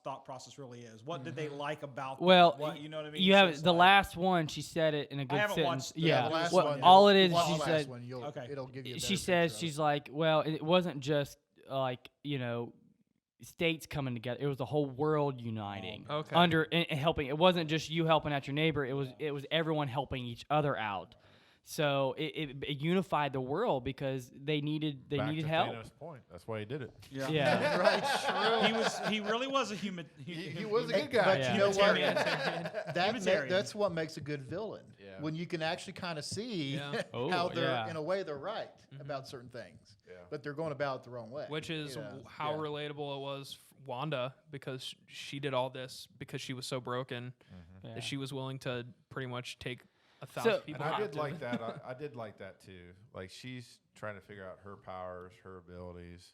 thought process really is. What did they like about Well, what, you know what I mean? You So have it's the like- last one. She said it in a good haven't sentence. watched the- Yeah, the last Well, one. all it is, Watch she the last said. one, Okay. it'll give you. A She better says picture of she's it. like, well, it wasn't just like states coming together. It was the whole world uniting Okay. under and helping. It wasn't just you helping out your neighbor. It was everyone helping each other out. So it unified the world because they needed Back needed to help. Thanos' point. That's why he did it. Yeah. right. He really was a human. He was a Hey, good guy. but Yeah. you know what? Humanitarian. That's what makes a good villain. Yeah. When you can actually kind of see Yeah. Oh, how they're, yeah. in a way, they're right about certain things. Yeah. But they're going about it the wrong way. Which is Yeah. how Yeah. relatable it was for Wanda, because she did all this because she was so broken Yeah. that she was willing to pretty much take 1,000 people And I did captive. like that. I did like that too. Like she's trying to figure out her powers, her abilities.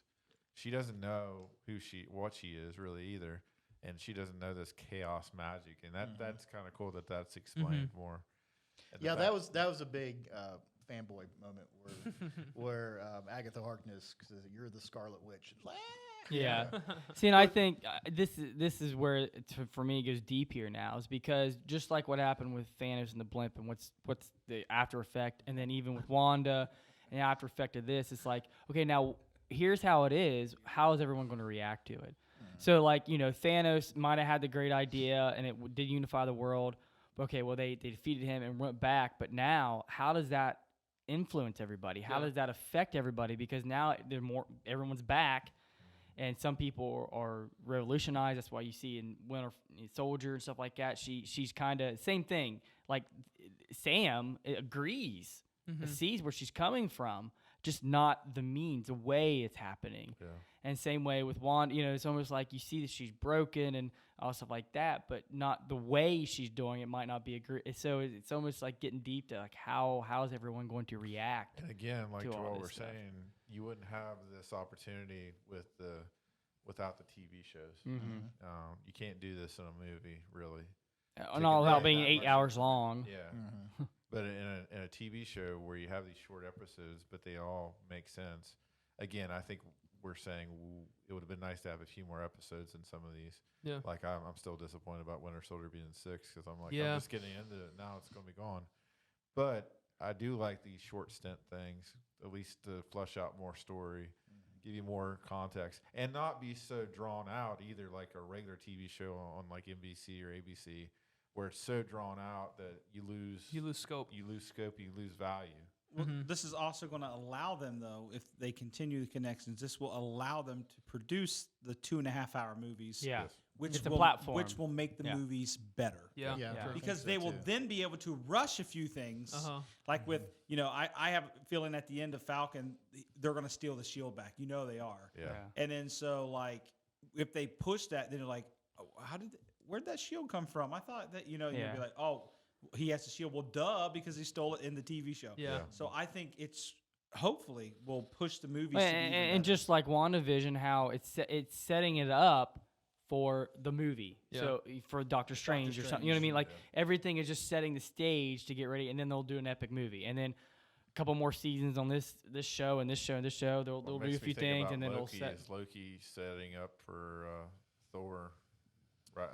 She doesn't know what she is really either, and she doesn't know this chaos magic, and that's kind of cool that that's explained more. And the Yeah, fact- that was a big fanboy moment where Agatha Harkness says, "You're the Scarlet Witch." Yeah. See, and I think this is where for me it goes deep here now, is because just like what happened with Thanos and the blimp, and what's the after effect, and then even with Wanda and the after effect of this, it's like, okay, now here's how it is. How is everyone going to react to it? So like, Thanos might have had the great idea and it did unify the world. But okay, well they defeated him and went back, but now how does that influence everybody? How does that affect everybody? Because now everyone's back. And some people are revolutionized. That's why you see in Winter Soldier and stuff like that. She's kind of same thing. Like Sam agrees, sees where she's coming from, just not the means, the way it's happening. Yeah. And same way with Wanda. It's almost like you see that she's broken and all stuff like that, but not the way she's doing it might not be so it's almost like getting deep to like how is everyone going to react? And again, like to to all what this we're stuff. saying, you wouldn't have this opportunity without the TV shows. You can't do this in a movie, really. And all without away being that 8 much. hours long. Yeah. But in a TV show where you have these short episodes, but they all make sense. Again, I think we're saying it would have been nice to have a few more episodes in some of these. Yeah. Like I'm still disappointed about Winter Soldier being 6 because I'm like, Yeah. I'm just getting into it now. It's going to be gone. But I do like these short stint things, at least to flush out more story, give you more context, and not be so drawn out either, like a regular TV show on like NBC or ABC, where it's so drawn out that you lose scope. you lose scope, you lose value. Well, this is also going to allow them, though, if they continue the connections, this will allow them to produce the 2.5-hour movies. Yeah. Yes. Which It's a will, platform. which will make the Yeah. movies better. Yeah. Yeah, Yeah. I think Because so, they will too. then be able to rush a few things. Like with, I have a feeling at the end of Falcon, they're going to steal the shield back. They are. Yeah. Yeah. And then so, like, if they push that, then they're like, oh, where'd that shield come from? I thought that, you'd Yeah. be like, oh, he has the shield. Well, duh, because he stole it in the TV show. Yeah. So I think it's hopefully will push the movies Well, to be even and better. just like WandaVision, how it's setting it up for the movie. Yeah. So for Doctor Strange or something, you know what I mean? Like everything is just setting the stage to get ready, and then they'll do an epic movie, and then a couple more seasons on this show and this show and this show. They'll What do makes a me few think things, about and then Loki they'll set. is Loki setting up for Thor. Right?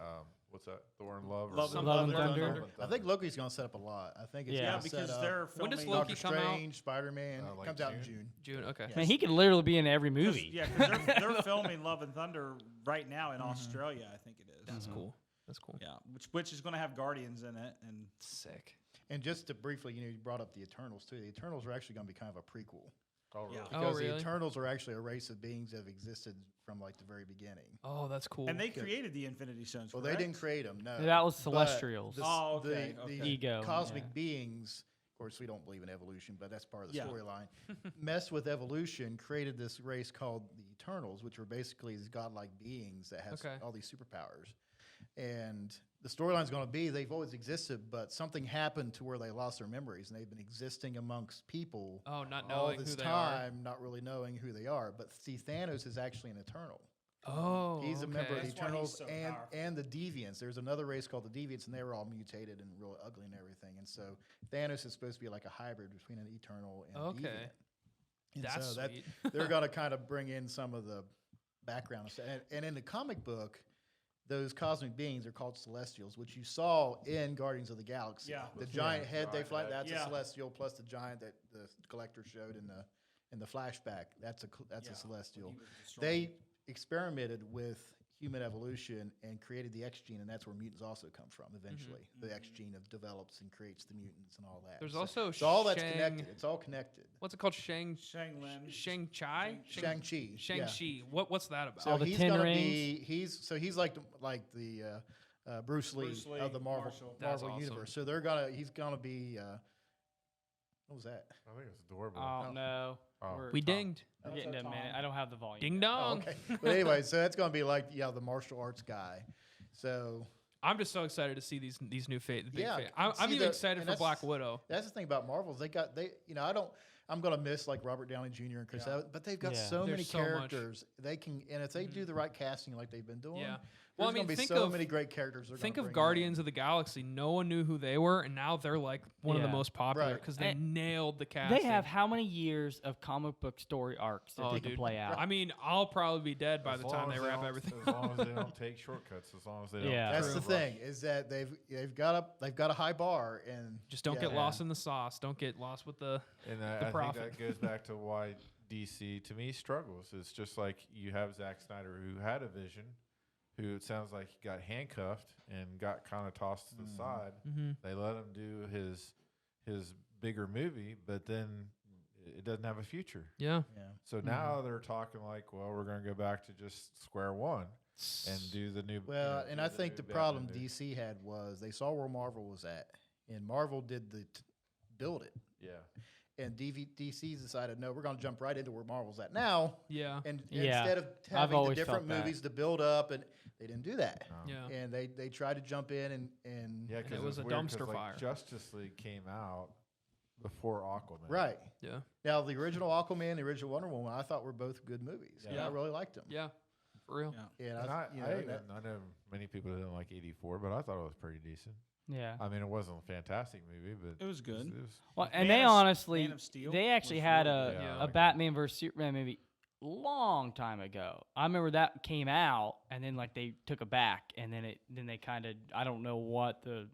What's that? Thor and Love. or Love something? Love and Love Thunder. I think Loki's going to set up a lot. I think it's Yeah. gonna because set up they're When filming. does Loki Doctor come out? Strange, Spider-Man. Like comes out in June? June. Okay. Man, he could literally be in every movie. Yeah, because they're filming Love and Thunder right now in Australia, I think it is. That's cool. That's cool. Yeah, which is going to have Guardians in it, and Sick. And just to briefly, you brought up the Eternals too. The Eternals are actually going to be kind of a prequel. Oh, really? Yeah. Because really? the Eternals are actually a race of beings that have existed from like the very beginning. Oh, that's cool. and they created the Infinity Stones. Well, correct? they didn't create them, no. That was But Celestials. the- Oh, okay, the okay. Ego, cosmic yeah. beings, of course, we don't believe in evolution, but that's part of the Yeah. storyline. Messed with evolution, created this race called the Eternals, which were basically these godlike beings that has Okay. all these superpowers. And the storyline's going to be they've always existed, but something happened to where they lost their memories, and they've been existing amongst people Oh, not all knowing this who they time, not really knowing who they are. But see, Thanos is actually an Eternal. Oh, He's a member of the That's why he's Eternals so and powerful. and the Deviants. There's another race called the Deviants, and they were all mutated and real ugly and everything. And so Thanos is supposed to be like a hybrid between an Eternal and a Okay. Deviant. And That's so sweet. they're going to kind of bring in some of the background. And in the comic book, those cosmic beings are called Celestials, which you saw in Guardians of the Galaxy. Yeah. The giant head they giant fly, head. that's Yeah. a Celestial, plus the giant that the Collector showed in the flashback. That's a Yeah, Celestial. when he was destroying They experimented with human evolution and created the X gene, and that's where mutants also come from. Eventually, the X gene develops and creates the mutants and all that. There's So- also so all that's Shang- connected. It's all connected. What's it called? Shang-Lin. Shang-Chi? Shang-Chi. Shang-Chi. What's that about? So All the he's 10 gonna rings. be he's like the Bruce Lee of the Marvel That's awesome. universe. So he's gonna be what was that? I think it's adorable. Oh no. Oh. We're, We dinged. we're getting to a minute. I don't have the volume. Ding yet. dong. Okay, but anyway, so that's gonna be like the martial arts guy. So I'm just so excited to see these new big Yeah, I'm see even the- excited and for that's- Black Widow. that's the thing about Marvels. I'm gonna miss like Robert Downey Jr. and Chris Evans, but they've got Yeah. so many There's so much. characters. They can, and if they do the right casting like they've been doing, Yeah. there's Well, I mean, gonna be think so of- many great characters. Think of Guardians of the Galaxy. No one knew who they were, and now they're like one of the Yeah. most popular Right. because they And nailed the casting. They have how many years of comic book story arcs that Oh, they dude. can play out? I mean, I'll probably be dead by As the long time as they wrap don't- everything. As long as they don't take shortcuts, as long as they don't. Yeah. That's the rush. thing is that they've got a high bar, and Just don't get yeah. lost in the sauce. Don't get lost with the. And the I think profit. that goes back to why DC, to me, struggles. It's just like you have Zack Snyder, who had a vision, who it sounds like he got handcuffed and got kind of tossed to the side. They let him do his bigger movie, but then it doesn't have a future. Yeah. Yeah. So now they're talking like, well, we're going to go back to just square one and do the new. Well, do and I think new the Batman problem movie. DC had was they saw where Marvel was at, and Marvel did build it, Yeah. and DC decided no, we're going to jump right into where Marvel's at now, Yeah. and Yeah. instead of I've having the always different felt that. movies to build up, and they didn't do that, Yeah. and they tried to jump in and Yeah, And because it was a dumpster fire. Justice League came out before Aquaman. right. Yeah. Now, the original Aquaman, the original Wonder Woman, I thought were both good movies. Yeah. I really liked them. Yeah. For real. Yeah. And And you know, that- I know many people didn't like 84, but I thought it was pretty decent. Yeah. I mean, it wasn't a fantastic movie, but It was good. It was, Well, and Man they of- honestly, Man of Steel they actually was had really a, good. Yeah, I a like that. Batman versus Superman movie long time ago. I remember that came out, and then like they took it back, and then they kind of, I don't know what the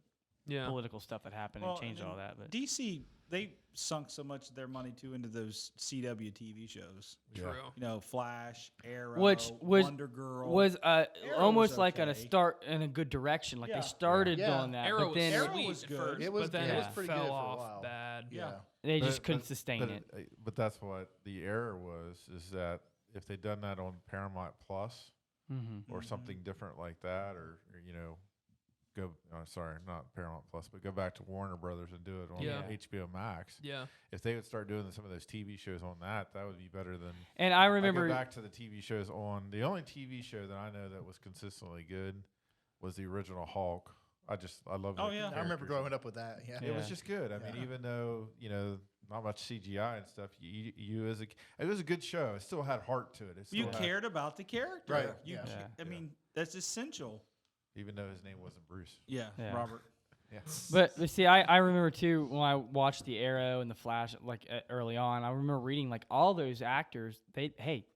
Yeah. political stuff that happened Well, and changed and all that, but DC, they sunk so much of their money too into those CW TV shows. yeah. True. You know, Flash, Arrow, which was Wonder Girl. was Arrow almost was like at a okay. start in a good direction. Like Yeah. they started Yeah. doing that, Arrow but then was Arrow sweet was at good. first, It was but then good. It it was pretty fell good for a off while. bad. yeah. they just But- couldn't but- sustain but it. But that's what the error was, is that if they'd done that on Paramount Plus Mm-hmm. or something different like that, or go, sorry, not Paramount Plus, but go back to Warner Brothers and do it on Yeah. HBO Max. Yeah. If they would start doing some of those TV shows on that, that would be better than. And I I remember, go back to the TV shows on the only TV show that I know that was consistently good was the original Hulk. I love. Oh, the yeah. I remember characters. growing up with that. Yeah. It was Yeah. just good. I mean, Yeah. even though not much CGI and stuff, it was a good show. It still had heart to it. It You still had- cared about the character. Right, You yeah. ca- I Yeah. mean, that's essential. even though his name wasn't Bruce. Yeah, Yeah. Robert. Yeah. but see, I remember too when I watched the Arrow and the Flash like early on. I remember reading like all those actors.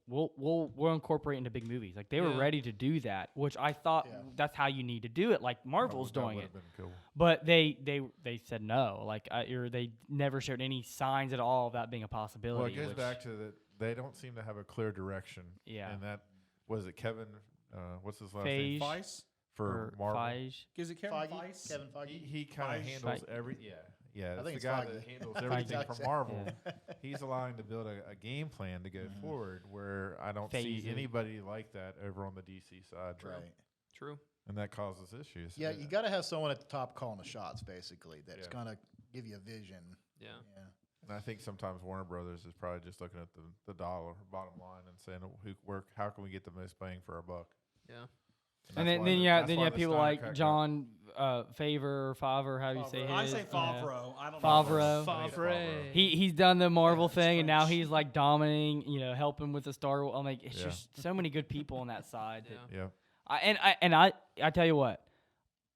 We'll incorporate into big movies. Like they were Yeah. ready to do that, which I thought Yeah. that's how you need to do it. Like Marvel's That doing would it. have been cool. But they said no, like or they never showed any signs at all of that being a possibility. Well, it goes which- back to that they don't seem to have a clear direction. Yeah. And that was it. Kevin, what's his last Feige. name Feist? for or Marvel? Feige. Is it Kevin Feige, Feist? Kevin Feige. He kind of Feige. handles Feige. every. Yeah. That's think the it's guy Feige. that handles everything Feige. from Marvel. He's allowing to build a game plan to go forward where I don't see Phase it. anybody like that over on the DC side. Right. True. And that causes issues. Yeah, you got to have someone at the top calling the shots, basically. That's Yeah. gonna give you a vision. Yeah. Yeah. And I think sometimes Warner Brothers is probably just looking at the dollar bottom line and saying, how can we get the most bang for our buck? Yeah. And that's why then the- you have, that's then why you have the people Snyder like Cut got- John Favre, how do you say his? I say Yeah. Favreau. I don't know. Favreau. Favre. He's done the Marvel it's thing, and now French. he's like dominating, helping with the Star Wars. I'm like, it's Yeah. just so many good people on that side. that- Yeah. Yeah. I tell you what,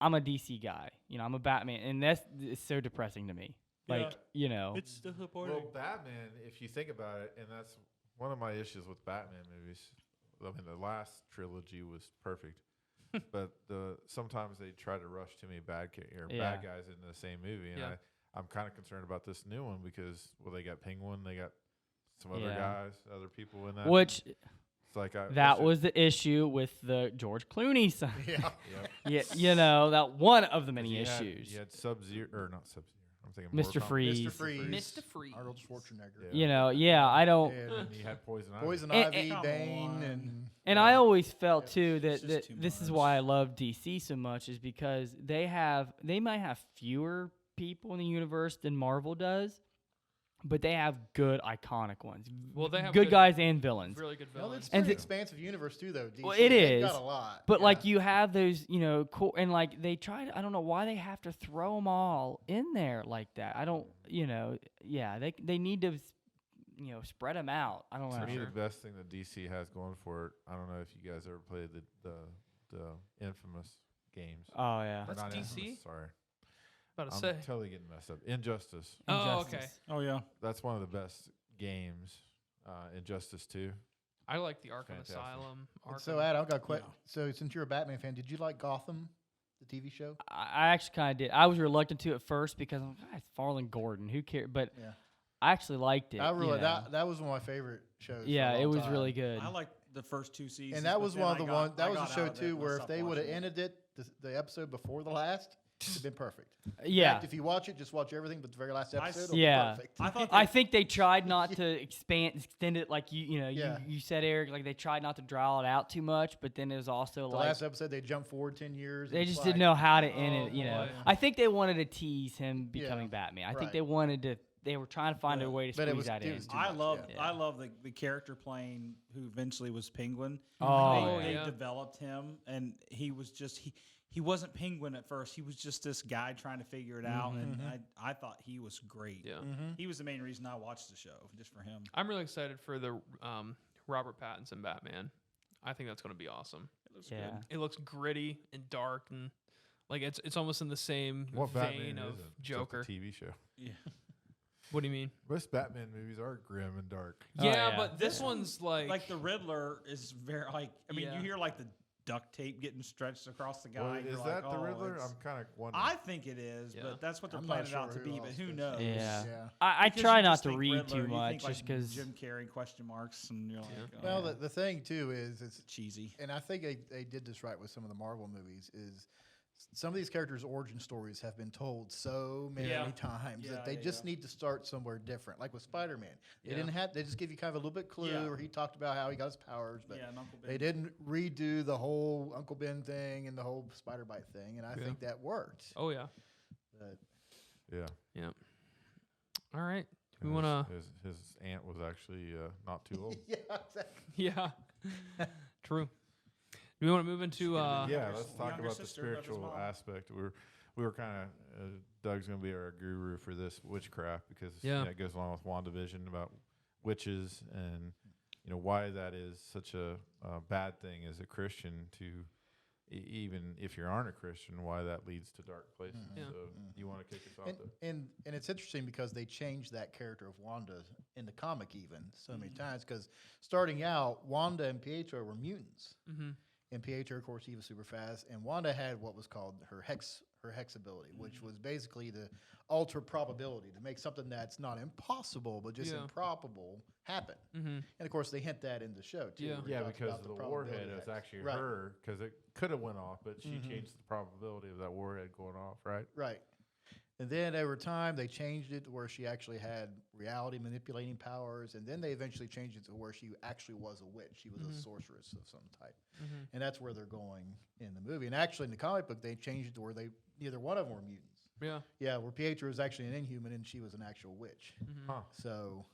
I'm a DC guy. I'm a Batman, and that's it's so depressing to me. Like, It's disappointing. Well, Batman, if you think about it, and that's one of my issues with Batman movies. I mean, the last trilogy was perfect, but sometimes they try to rush too many bad guys into the same movie, and Yeah. I'm kind of concerned about this new one because they got Penguin, they got some other Yeah. guys, other people in that. Which it's like that was the issue with the George Clooney son. Yeah. Yeah, that one of the many You issues. had Sub-Zero, or not Sub-Zero. I'm thinking Mr. Mortal Kombat. Freeze. Mr. Freeze. Mr. Freeze. Arnold Schwarzenegger. I don't. And then you had Poison Ivy. Poison And- Ivy, Come Bane, on. And I always felt too it's that just too this is much. why I love DC so much is because they might have fewer people in the universe than Marvel does, but they have good iconic ones. Well, they have good guys and villains. Really good Well, villains. it's And pretty the- expansive universe too, though. DC. Well, it They've is, got a lot. But yeah. like you have those, cool, and like they try to. I don't know why they have to throw them all in there like that. I don't, they need to, spread them out. I don't To know. me, the best thing that DC has going for it, I don't know if you guys ever played the Infamous games. Oh yeah. Or That's not DC? Infamous, sorry. About to I'm say. totally getting messed up. Injustice. Oh, okay. Injustice. Oh yeah. That's one of the best games. Injustice 2. I like the Arkham Fantastic. Asylum. Arkham. So, Ad, I've got a question. Yeah. So, since you're a Batman fan, did you like Gotham, the TV show? I actually kind of did. I was reluctant to at first because I'm like, it's Farland Gordon. Who cares? But Yeah. I actually liked it. I really you know. that was one of my favorite shows. for a Yeah, long it was time. really good. I liked the first 2 seasons. And that but was then one of I the got- that I was a got show out of it too, and I where if stopped they would have watching it. ended it the episode before the last, it'd have been perfect. In Yeah. fact, if you watch it, just watch everything, but the very last episode, it'll Yeah. be perfect. I thought I think they tried not to extend it like Yeah. you said, Eric. Like they tried not to draw it out too much, but then it was also The like last episode, they jumped forward 10 years. they It's just like, didn't know how to end it. boy. I think they wanted to tease him Yeah. becoming Batman. I think Right. they wanted to. They were trying to find a way to But it squeeze was- that it in. was too I much, love yeah. I love the character playing who eventually was Penguin. Oh, they yeah. developed him, and he was just he wasn't Penguin at first. He was just this guy trying to figure it out, and I thought he was great. Yeah. He was the main reason I watched the show, just for him. I'm really excited for the Robert Pattinson Batman. I think that's going to be awesome. It looks Yeah. good. It looks gritty and dark and like it's almost in the same What vein Batman of isn't? It's Joker. just a TV show. Yeah. What do you mean? Most Batman movies are grim and dark. Oh, yeah, yeah. but this one's Like the Riddler is very like. I mean, Yeah. you hear like the duct tape getting stretched across the guy. Well, and is you're that like, the oh, Riddler? it's- I'm kind of wondering. I think it is, Yeah. but that's what they're I'm playing not it out sure to who be. But else who is. knows? Yeah. Yeah. I Because try you not just to think read Riddler, too you much, think, like, just because. Jim Carrey question marks, and you're like, Yeah. oh, Well, the thing too is it's cheesy. and I think they did this right with some of the Marvel movies is some of these characters' origin stories have been told so many Yeah. times Yeah, that they yeah, just yeah. need to start somewhere different. Like with Spider-Man, they Yeah. didn't have they just give you kind of a little bit clue Yeah. where he talked about how he got his powers, but Yeah, and Uncle Ben. they didn't redo the whole Uncle Ben thing and the whole Spider Bite thing, and I Yeah. think that worked. Oh yeah. But yeah. Yeah. All right. We And want to his aunt was actually not too old. yeah, exactly. Yeah. True. Do we want to move into yeah, younger- let's talk younger about the sister of his spiritual mom. aspect. We were kind of Doug's going to be our guru for this witchcraft because Yeah. it goes along with Wandavision about witches and why that is such a bad thing as a Christian to even if you aren't a Christian, why that leads to dark places. Yeah. So you want to kick us off And, there? and it's interesting because they changed that character of Wanda in the comic even so many times because starting out, Wanda and Pietro were mutants. Mm-hmm. And Pietro, of course, he was super fast. And Wanda had what was called her hex ability, which was basically to alter probability, to make something that's not impossible, but just Yeah. improbable happen. Mm-hmm. And of course, they hint that in the show, too. Yeah. where he Yeah, talks because about of the probability warhead, it's hex. actually Right. her because it could have went off, but she Mhm. changed the probability of that warhead going off, right? Right. And then over time, they changed it to where she actually had reality manipulating powers. And then they eventually changed it to where she actually was a witch. She was a sorceress of some type. Mm-hmm. And that's where they're going in the movie. And actually, in the comic book, they changed it to where neither one of them were mutants. Yeah. Yeah, where Pietro was actually an inhuman and she was an actual witch. Mm-hmm. Huh. So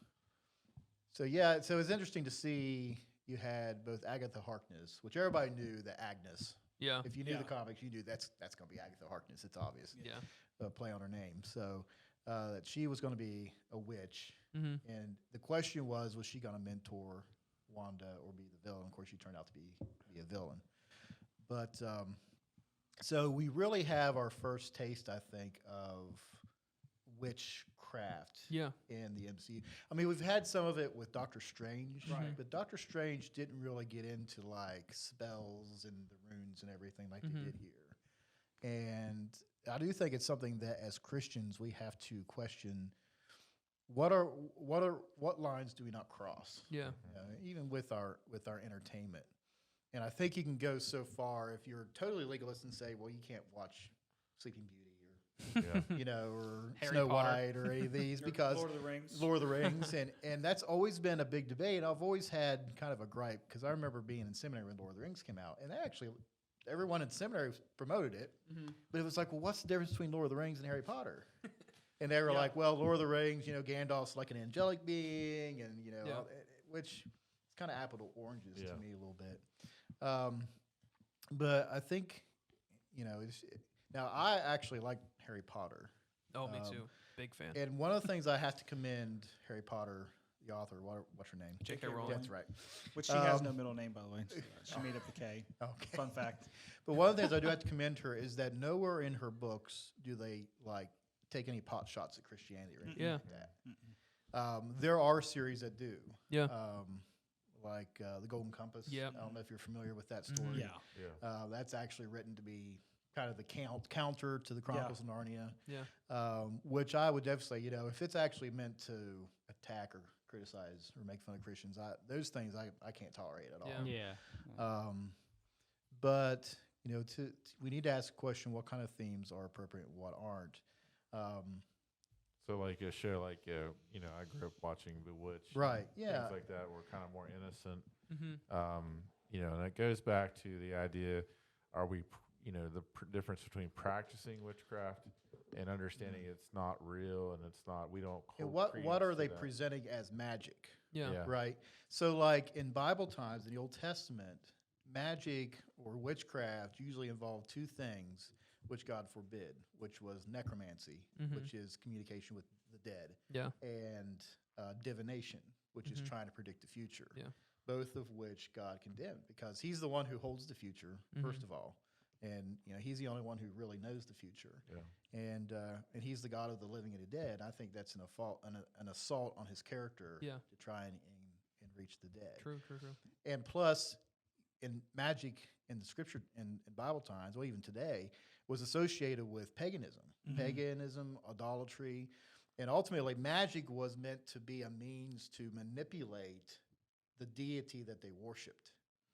it's interesting to see you had both Agatha Harkness, which everybody knew that Agnes Yeah. If you knew Yeah. the comics, you knew that's going to be Agatha Harkness. It's obvious. Yeah. Play on her name. So that she was going to be a witch. Mm-hmm. And the question was she going to mentor Wanda or be the villain? Of course, she turned out to be a villain. But so we really have our first taste, I think, of witchcraft Yeah. in the MCU. I mean, we've had some of it with Doctor Strange, Right. but Doctor Strange didn't really get into like spells and the runes and everything like they did here. And I do think it's something that as Christians we have to question. What lines do we not cross? Yeah. Even with our entertainment. And I think you can go so far if you're totally legalist and say, well, you can't watch Sleeping Beauty Yeah. or Harry Snow Potter. White or any of these because Lord of the Rings. and that's always been a big debate. And I've always had kind of a gripe because I remember being in seminary when Lord of the Rings came out, and actually everyone in seminary promoted it, but it was like, well, what's the difference between Lord of the Rings and Harry Potter? And they were like, well, Lord of the Rings, Gandalf's like an angelic being, and which is kind of apple to oranges to me a little bit. But I think, now I actually like Harry Potter. Oh, me too. Big fan. And one of the things I have to commend Harry Potter, the author, what's her name? J.K. Rowling. That's right. Which she has no middle name, by the way. She made up the K. Okay. Fun fact. But one of the things I do have to commend her is that nowhere in her books do they like take any pot shots at Christianity or anything like that. There are series that do. Yeah. Like The Golden Compass. Yep. I don't know if you're familiar with that story. Yeah. That's actually written to be kind of the counter to the Chronicles of Narnia. Yeah. Which I would definitely say, if it's actually meant to attack or criticize or make fun of Christians, those things I can't tolerate at all. Yeah. But we need to ask the question: what kind of themes are appropriate and what aren't? So like a show like I grew up watching Bewitched, Right? Yeah. things like that were kind of more innocent. Mm-hmm. And it goes back to the idea: are we, the difference between practicing witchcraft and understanding it's not real and it's not. We don't. And hold what credence are to they that. presenting as magic? Yeah. Yeah. Right. So like in Bible times in the Old Testament, magic or witchcraft usually involved two things, which God forbid, which was necromancy, which is communication with the dead, Yeah. and divination, which is trying to predict the future. Yeah. Both of which God condemned because He's the one who holds the future, first of all, and He's the only one who really knows the future. Yeah. And He's the God of the living and the dead. I think that's an assault on His character Yeah. to try and reach the dead. True. And plus, in magic in the scripture in Bible times, or even today, was associated with paganism, idolatry, and ultimately magic was meant to be a means to manipulate the deity that they worshipped.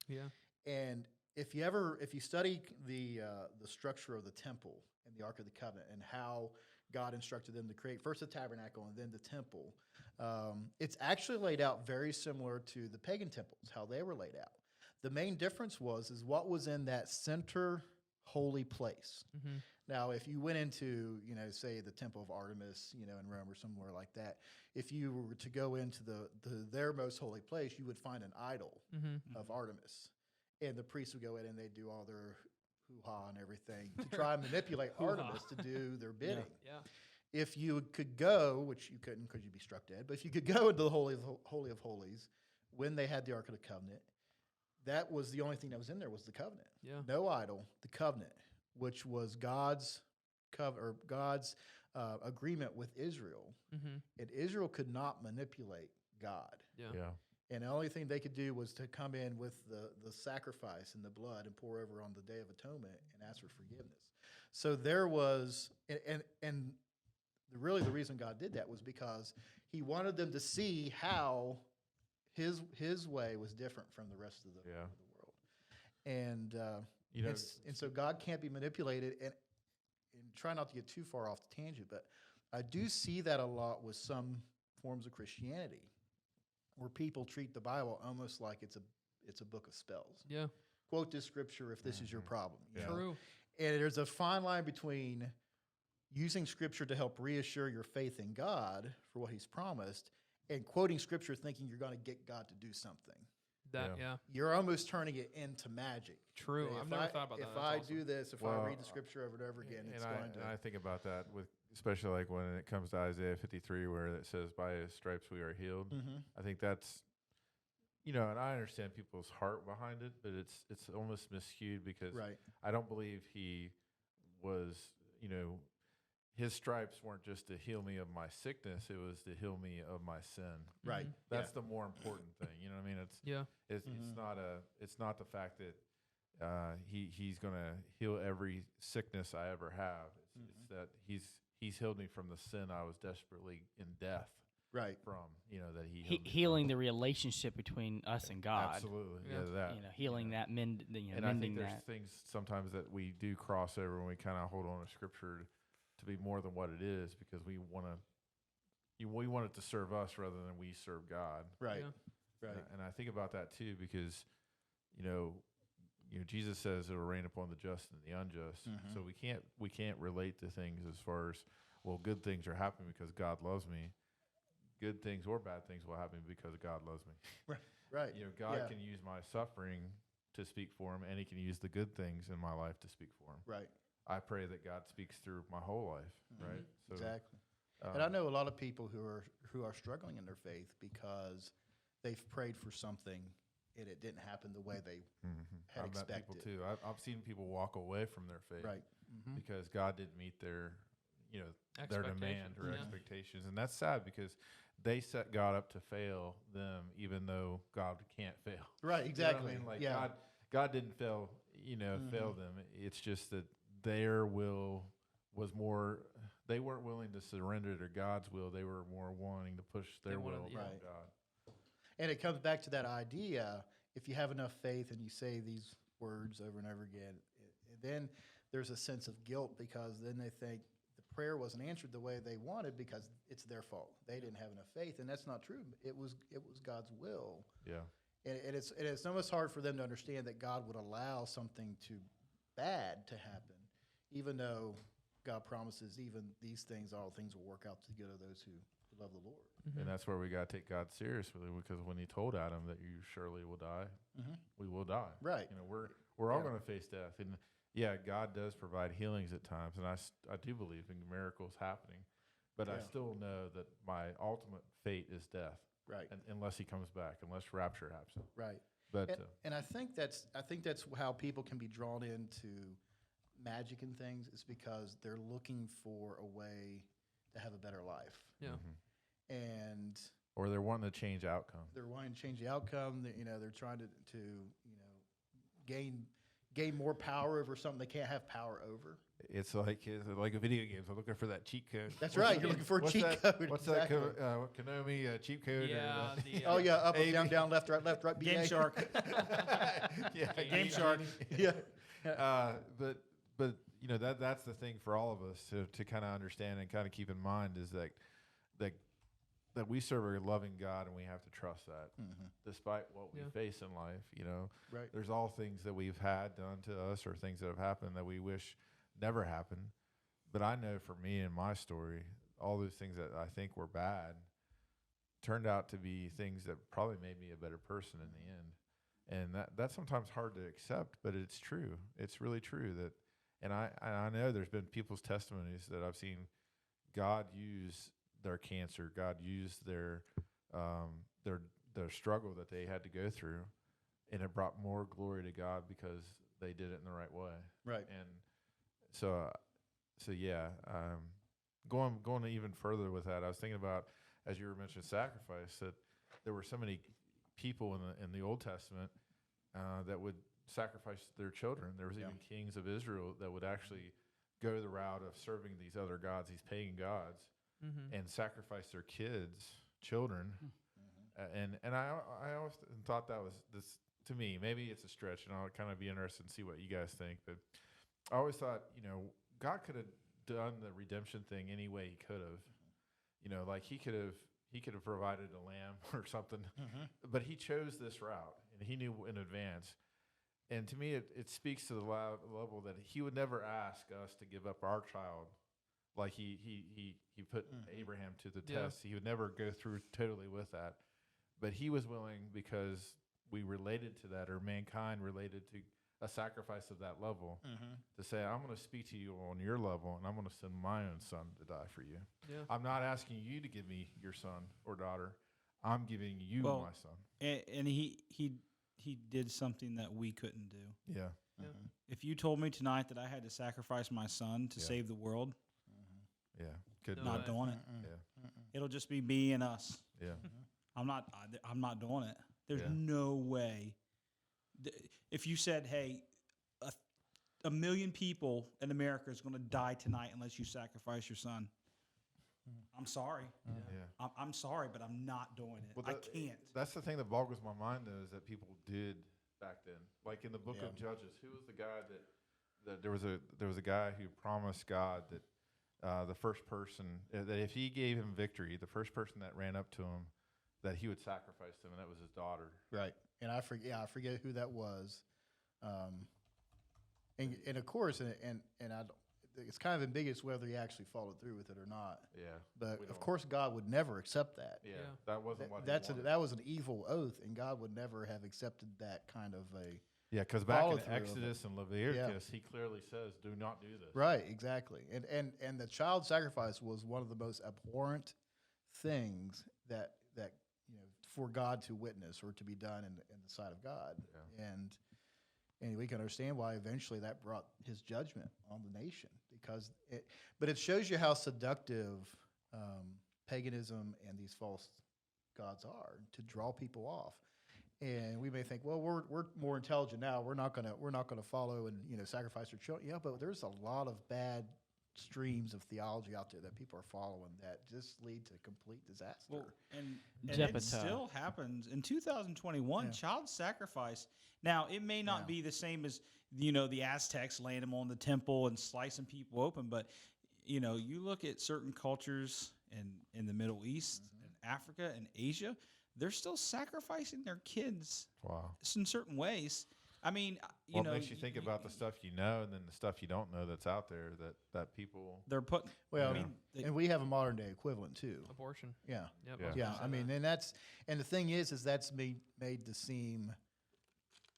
Yeah. And if you study the structure of the temple and the Ark of the Covenant and how God instructed them to create first the tabernacle and then the temple, it's actually laid out very similar to the pagan temples, how they were laid out. The main difference was what was in that center holy place. Mm-hmm. Now, if you went into, say the Temple of Artemis, in Rome or somewhere like that, if you were to go into their most holy place, you would find an idol of Artemis, and the priests would go in and they'd do all their hoo-ha and everything to try and manipulate Artemis to do their bidding. Yeah. If you could go, which you couldn't because you'd be struck dead, but if you could go into the Holy of Holies when they had the Ark of the Covenant, that was the only thing that was in there was the covenant. Yeah. No idol, the covenant, which was God's agreement with Israel. And Israel could not manipulate God. Yeah. Yeah. And the only thing they could do was to come in with the sacrifice and the blood and pour over on the Day of Atonement and ask for forgiveness. So there was, and really the reason God did that was because He wanted them to see how His way was different from the rest of the world. And and so God can't be manipulated. And try not to get too far off the tangent, but I do see that a lot with some forms of Christianity, where people treat the Bible almost like it's a book of spells. Yeah. Quote this scripture if this is your problem. you know? True. And there's a fine line between using scripture to help reassure your faith in God for what He's promised, and quoting scripture thinking you're going to get God to do something. That yeah. You're almost turning it into magic. True. If I've never thought about that. If That's I awesome. do this, if I Well, read the scripture over and over again, it's and going to. I think about that with, especially like when it comes to Isaiah 53, where it says, "By His stripes we are healed." Mm-hmm. I think that's, you know, and I understand people's heart behind it, but it's almost miscued because Right. I don't believe He was, you know, His stripes weren't just to heal me of my sickness; it was to heal me of my sin. Right. That's the more important thing. You know what I mean? Yeah. It's not the fact that he's gonna heal every sickness I ever have. It's that he's healed me from the sin I was desperately in death Right. from. You know that he healed me Healing the relationship between us and God. Absolutely, Yeah. that. You know, healing that, And I mending think there's that. things sometimes that we do cross over when we kind of hold on to Scripture to be more than what it is, because we want it to serve us rather than we serve God. Right. Yeah. Right. And I think about that too, because you know Jesus says it will rain upon the just and the unjust. Mm-hmm. So we can't relate to things as far as, well, good things are happening because God loves me. Good things or bad things will happen because God loves me. Right. You know, God Yeah. can use my suffering to speak for Him, and He can use the good things in my life to speak for Him. Right. I pray that God speaks through my whole life, right? So, Exactly. And I know a lot of people who are struggling in their faith because they've prayed for something and it didn't happen the way they had I've met expected. people too. I've seen people walk away from their faith, Right. because God didn't meet their, their demand or Yeah. expectations, and that's sad because they set God up to fail them, even though God can't fail. Right. You know what I Exactly. mean? Like yeah. God didn't fail, fail them. It's just that their will was more. They weren't willing to surrender to God's will. They were more wanting to push their wanted- will yeah. upon Right. God. And it comes back to that idea, if you have enough faith and you say these words over and over again, then there's a sense of guilt because then they think the prayer wasn't answered the way they wanted because it's their fault. They didn't have enough faith, and that's not true. It was God's will. Yeah. And it's almost hard for them to understand that God would allow something bad to happen, even though God promises even these things, all things will work out to the good of those who love the Lord. And that's where we got to take God seriously, because when He told Adam that you surely will die, we will die. Right. We're all going to face death, and yeah, God does provide healings at times, and I do believe in miracles happening, but I Yeah. still know that my ultimate fate is death, Right. unless He comes back, unless rapture happens. Right. But And I think that's how people can be drawn into magic and things, is because they're looking for a way to have a better life. Yeah. And or they're wanting to change outcome. they're wanting to change the outcome. They're trying to gain more power over something they can't have power over. It's like a video games. I'm looking for that cheat code. That's right. You're looking for a cheat code. What's exactly. that Konami cheat code? Yeah. The, Oh yeah, up, A, down, B. down, left, right, BA. Game Shark. Yeah, Game Shark. Yeah. But that's the thing for all of us to kind of understand and kind of keep in mind is that we serve a loving God, and we have to trust that, despite what we Yeah. face in life. Right. There's all things that we've had done to us or things that have happened that we wish never happened. But I know for me and my story, all those things that I think were bad turned out to be things that probably made me a better person in the end. And that's sometimes hard to accept, but it's true. It's really true that, and I know there's been people's testimonies that I've seen God use their cancer, God used their struggle that they had to go through, and it brought more glory to God because they did it in the right way. Right. And so yeah, going even further with that, I was thinking about, as you were mentioning sacrifice, that there were so many people in the Old Testament that would sacrifice their children. There was even kings of Israel that would actually go the route of serving these other gods, these pagan gods, and sacrifice their children. And I always thought that was this, to me, maybe it's a stretch, and I'll kind of be interested to see what you guys think, but I always thought, God could have done the redemption thing any way He could have. Like He could have provided a lamb or something, but He chose this route, and He knew in advance. And to me, it speaks to the level that He would never ask us to give up our child, like He put Abraham to the test. He would never go through totally with that, but He was willing because we related to that, or mankind related to a sacrifice of that level, to say, I'm going to speak to you on your level, and I'm going to send my own son to die for you. Yeah. I'm not asking you to give me your son or daughter. I'm giving you Well, my son. And he did something that we couldn't do. Yeah. If you told me tonight that I had to sacrifice my son to save the world, Yeah. Couldn't No do not it. doing it. Yeah. It'll just be me and us. Yeah. I'm not doing it. There's Yeah. no way. If you said, "Hey, a million people in America is going to die tonight unless you sacrifice your son," I'm sorry. Yeah. I'm sorry, but I'm not doing it. Well, I can't. That's the thing that boggles my mind, though, is that people did back then. Like in the book Yeah. of Judges, who was the guy that there was a guy who promised God that the first person that if he gave him victory, the first person that ran up to him, that he would sacrifice them, and that was his daughter. Right. And I forget who that was. And of course, and I don't, it's kind of ambiguous whether he actually followed through with it or not. Yeah. But We of don't- course, God would never accept that. Yeah. Yeah. That wasn't what That's he wanted. that was an evil oath, and God would never have accepted that kind of a. Yeah, because back in follow-through of it. Exodus and Leviticus, he clearly says, "Do not do this." Right, exactly. And the child sacrifice was one of the most abhorrent things that for God to witness or to be done in the sight of God. Yeah. And we can understand why eventually that brought his judgment on the nation but it shows you how seductive paganism and these false gods are to draw people off. And we may think, well, we're more intelligent now. We're not gonna follow and sacrifice our children. Yeah, but there's a lot of bad streams of theology out there that people are following that just lead to complete disaster. Well, and Jephthah. it still happens in 2021. Yeah. Child sacrifice. Now, it may not Yeah. be the same as the Aztecs laying them on the temple and slicing people open, but you look at certain cultures in the Middle East and Africa and Asia, they're still sacrificing their kids Wow. in certain ways. I mean, Well, it makes you think about the stuff you know, and then the stuff you don't know that's out there that people. they're putting. Well, I mean, and we have a modern day equivalent too. Abortion. Yeah. Yep, Yeah. I was Yeah, gonna say I mean, that. and the thing is that's made to seem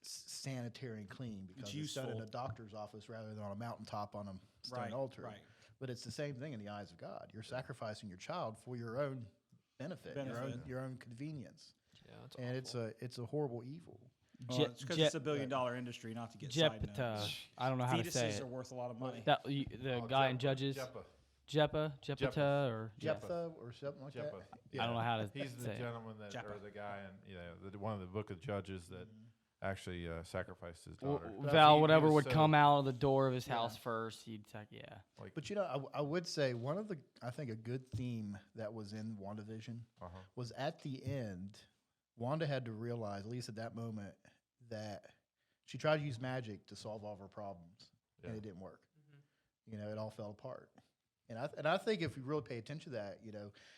sanitary and clean because it's done in useful. a doctor's office rather than on a mountaintop on a stone Right, altar. right. But it's the same thing in the eyes of God. You're sacrificing your child for your own benefit. Your own convenience, Yeah, it's and awful. it's a horrible evil. well, it's because it's a $1 billion industry. Not to get side notes. Jephthah. I don't know how to say Fetuses it. are worth a lot of money. The Oh, guy in Jephthah. Judges. Jephthah. Jephthah, or Jephthah or something like Jephthah. that. I don't know how to He's the say it. gentleman that, Jephthah. or the guy in one of the book of Judges that actually sacrificed his Well, daughter. Val, He whatever was would so- come out of the door of his house first, he'd like, yeah. But I would say I think a good theme that was in WandaVision Uh-huh. was at the end, Wanda had to realize, at least at that moment, that she tried to use magic to solve all of her problems, and Yeah. it didn't work. It all fell apart. And I think if we really pay attention to that,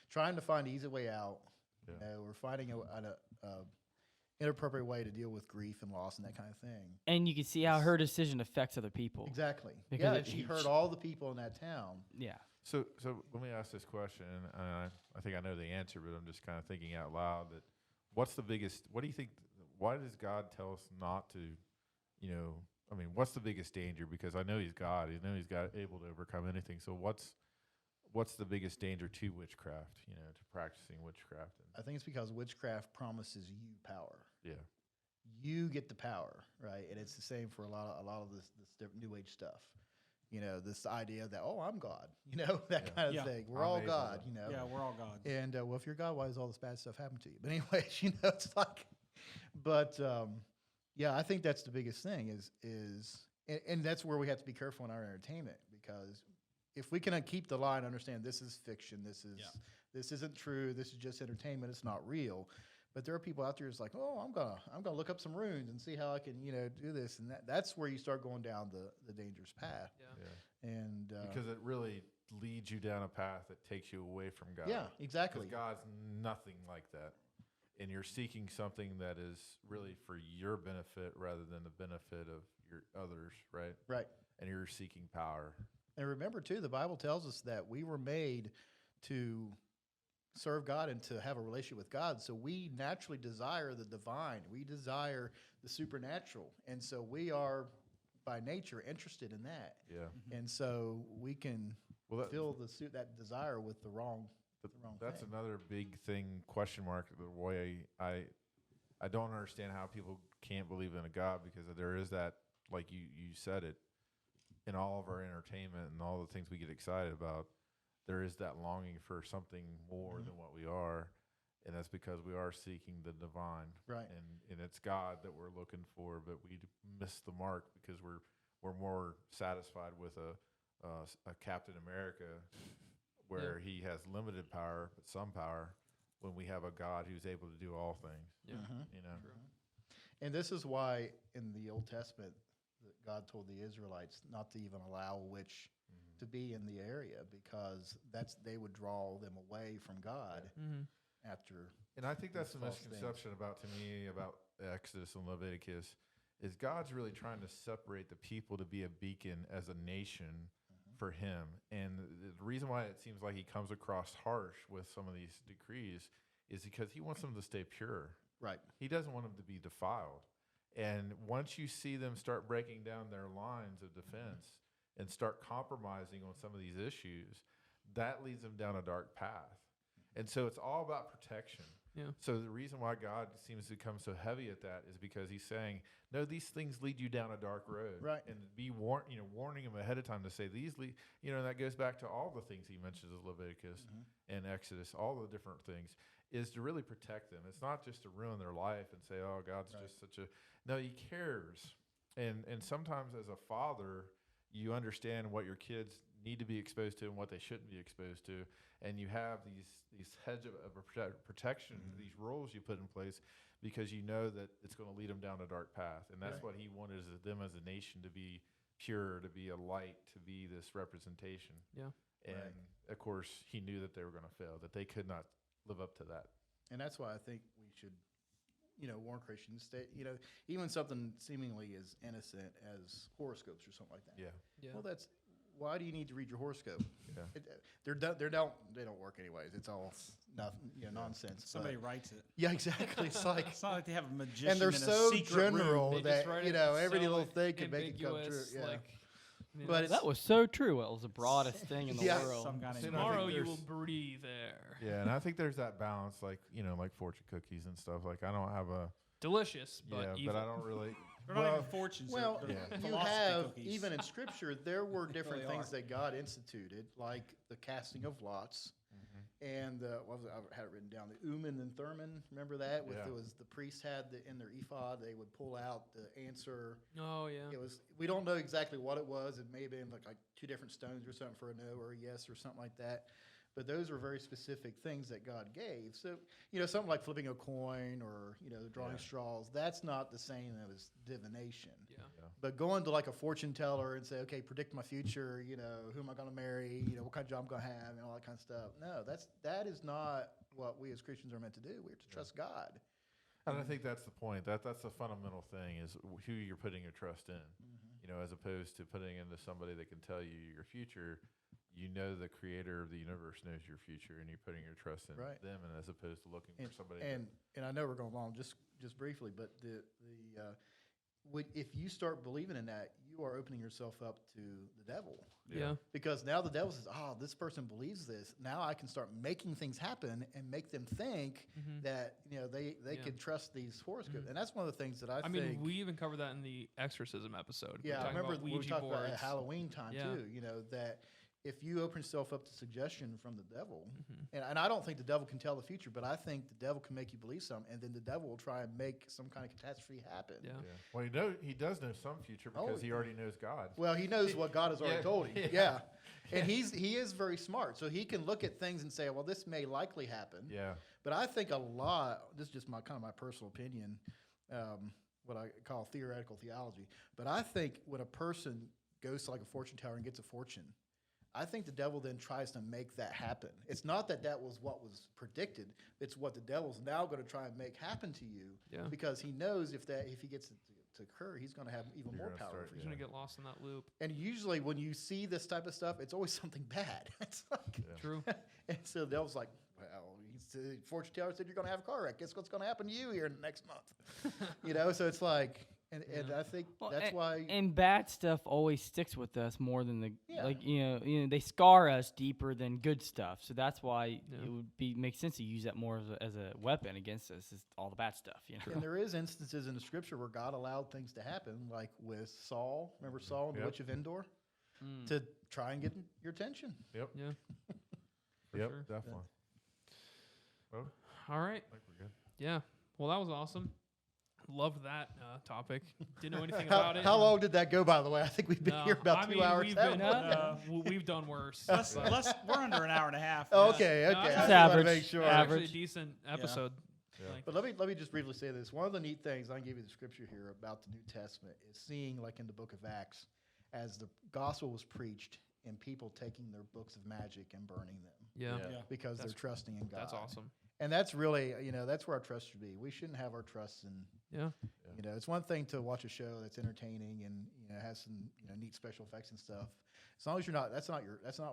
trying to find an easy way out, Yeah. or finding a inappropriate way to deal with grief and loss and that kind of thing. And you can see how her decision affects other people. Exactly. Because Yeah, it- and she hurt all the people in that town. Yeah. So let me ask this question, and I think I know the answer, but I'm just kind of thinking out loud that what do you think, why does God tell us not to, what's the biggest danger? Because I know he's God, able to overcome anything. So what's the biggest danger to witchcraft, to practicing witchcraft? I think it's because witchcraft promises you power. Yeah. You get the power, right? And it's the same for a lot of this different New Age stuff. This idea that I'm God, that kind of Yeah. thing. We're I'm all able God, to- Yeah, we're all gods. And well, if you're God, why does all this bad stuff happen to you? But anyways, it's like, but yeah, I think that's the biggest thing and that's where we have to be careful in our entertainment, because if we can keep the line, understand this is fiction, this isn't true, this is just entertainment, it's not real. But there are people out there who's like, I'm gonna look up some runes and see how I can do this, and that's where you start going down the dangerous path. Yeah. And Because it really leads you down a path that takes you away from God. yeah, exactly. Because God's nothing like that. And you're seeking something that is really for your benefit rather than the benefit of your others, right? Right. And you're seeking power. And remember too, the Bible tells us that we were made to serve God and to have a relationship with God. So we naturally desire the divine. We desire the supernatural. And so we are, by nature, interested in that. Yeah. And so we can fill that desire with the wrong That's thing. another big thing, question mark, the way I don't understand how people can't believe in a God, because there is that, like you said it, in all of our entertainment and all the things we get excited about, there is that longing for something more than what we are, and that's because we are seeking the divine, Right. And it's God that we're looking for, but we miss the mark because we're more satisfied with a Captain America, where he has limited power but some power, when we have a God who's able to do all things. Yeah. You know. And this is why in the Old Testament that God told the Israelites not to even allow a witch to be in the area, because they would draw them away from God after. And I think that's the false misconception about Exodus and Leviticus, is God's really trying to separate the people to be a beacon as a nation for him. And the reason why it seems like he comes across harsh with some of these decrees is because he wants them to stay pure. Right. He doesn't want them to be defiled. And once you see them start breaking down their lines of defense and start compromising on some of these issues, that leads them down a dark path. And so it's all about protection. Yeah. So the reason why God seems to come so heavy at that is because he's saying, no, these things lead you down a dark road. Right. And be warning them ahead of time to say these lead, that goes back to all the things he mentions in Leviticus and Exodus, all the different things, is to really protect them. It's not just to ruin their life and say, oh, God's just such a, no, he cares. And sometimes as a father, you understand what your kids need to be exposed to and what they shouldn't be exposed to, and you have these hedge of protection, these rules you put in place, because you know that it's going to lead them down a dark path, and that's what he wanted, is them as a nation to be pure, to be a light, to be this representation. Yeah. And of course, he knew that they were going to fail, that they could not live up to that. And that's why I think we should, warn Christians, stay, even something seemingly as innocent as horoscopes or something like that. Yeah. Yeah. Well, why do you need to read your horoscope? Yeah. They don't work anyways. It's all nothing, nonsense. Somebody but- writes it. Yeah, exactly. It's like, It's not like they have a magician and they're in a so secret room. general They that just write it every so little thing can make it come true. ambiguous, Yeah. like, But it's, That was so true. It was the broadest thing in the Yeah. world. Some kind of tomorrow you there's- will breathe air. Yeah, and I think there's that balance, like fortune cookies and stuff. Like, I don't have a Delicious, but evil. but I don't really. They're not even fortunes. well, they're you philosophy have, cookies. even in Scripture, there were different really things are. that God instituted, like the casting of lots. And what was it? I had it written down. The Urim and Thummim. Remember that? Yeah. It was the priest had in their ephod. They would pull out the answer. Oh yeah. It was. We don't know exactly what it was. It may have been like two different stones or something for a no or a yes or something like that. But those are very specific things that God gave. So something like flipping a coin or drawing straws. That's not the same as divination. Yeah. But going to like a fortune teller and say, okay, predict my future, who am I going to marry, what kind of job I'm going to have, and all that kind of stuff. No, that is not what we as Christians are meant to do. We're to trust God. And I think that's the point. That's the fundamental thing, is who you're putting your trust in. As opposed to putting into somebody that can tell you your future. The creator of the universe knows your future, and you're putting your trust in Right. them, and as opposed to looking for somebody. And I know we're going long just briefly, but if you start believing in that, you are opening yourself up to the devil. Yeah. Because now the devil says, this person believes this. Now I can start making things happen and make them think that they can trust these horoscopes. And that's one of the things that I think. mean, we even covered that in the exorcism episode. Yeah, I Talking remember about when we Ouija talked about it at boards. Halloween time Yeah. too. That if you open yourself up to suggestion from the devil, and I don't think the devil can tell the future, but I think the devil can make you believe something, and then the devil will try and make some kind of catastrophe happen. Yeah. Well, he does know some future because he already knows God. Well, he knows what God has already Yeah. told him. Yeah. And he is very smart. So he can look at things and say, well, this may likely happen. Yeah. But I think this is just my personal opinion, what I call theoretical theology. But I think when a person goes to like a fortune teller and gets a fortune, I think the devil then tries to make that happen. It's not that was what was predicted. It's what the devil's now going to try and make happen to you. Yeah. Because he knows if he gets it to occur, he's going to have even You're more gonna power start- over You're you. gonna get lost in that loop. And usually when you see this type of stuff, it's always something bad. It's like, True. and so the devil's like, well, the fortune teller said you're going to have a car wreck. Guess what's going to happen to you here in the next month? So it's like, and I think that's why. And bad stuff always sticks with us more than the Yeah. they scar us deeper than good stuff. So that's why it would make sense to use that more as a weapon against us. Is all the bad stuff. And there is instances in the scripture where God allowed things to happen, like with Saul. Remember Saul and the witch of Endor, to try and get your attention. Yep. Yeah. Yep. sure. Definitely. Well, All right. I think we're good. Yeah. Well, that was awesome. Loved that topic. Didn't know anything about it. How long did that go, by the way? I think we've been here about 2 hours. We've, haven't been, we? we've done worse. We're under an hour and a half. Okay. No, I it's just wanted average. to make sure. It's actually a Average. decent episode. Yeah. Like, But let me just briefly say this. One of the neat things, I can give you the scripture here about the New Testament, is seeing, like in the book of Acts, as the gospel was preached and people taking their books of magic and burning them yeah. Yeah. because they're trusting in God. That's awesome. And that's really, that's where our trust should be. We shouldn't have our trust in, Yeah. it's one thing to watch a show that's entertaining and, has some, neat special effects and stuff. As long as you're not, that's not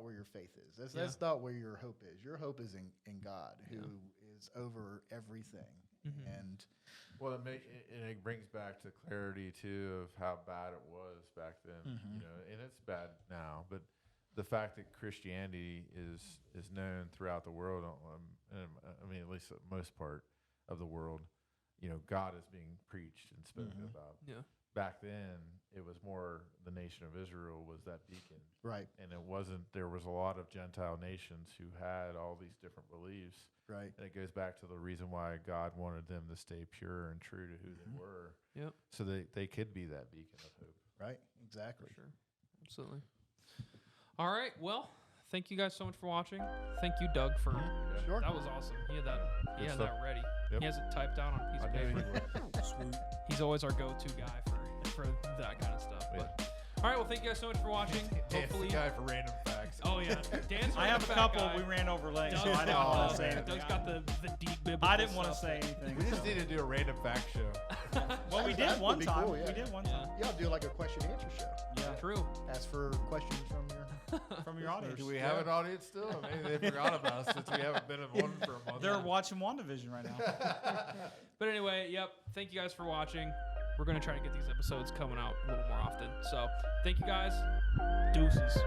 where your faith is. That's not where your hope is. Your hope is in God, who is over everything. Mm-hmm. And Well, it brings back to clarity too of how bad it was back then. And it's bad now, but the fact that Christianity is known throughout the world, I mean, at least the most part of the world, God is being preached and spoken about. Yeah. Back then, it was more the nation of Israel was that beacon. right, And it wasn't, there was a lot of Gentile nations who had all these different beliefs. right. And it goes back to the reason why God wanted them to stay pure and true to who they were. Yep. So they could be that beacon of hope. Right, exactly. For sure. Absolutely. All right. Well, thank you guys so much for watching. Thank you, Doug, for Sure. that was awesome. He had that stuff. ready. Yep. He has it typed out on a piece of paper. Sweet. He's always our go-to guy for that kind of stuff. Yeah. But all right. Well, thank you guys so much for watching. Hopefully. guy for random facts. Oh yeah. Dan's I have a the fat couple. guy. We ran over late, so Doug's I didn't got want the- to say anything. Doug's got the deep biblical I didn't want to stuff. say anything. We just need to do a random fact show. Well, we did That one would be time. cool, yeah. We did one Yeah. time. Y'all do like a question and answer show. Yeah. True. Ask for questions from your. From your audience. Do we have an audience still? Maybe they forgot about us since we haven't been in one for a month. They're watching WandaVision right now. But anyway, yep. Thank you guys for watching. We're going to try to get these episodes coming out a little more often. So thank you guys. Deuces.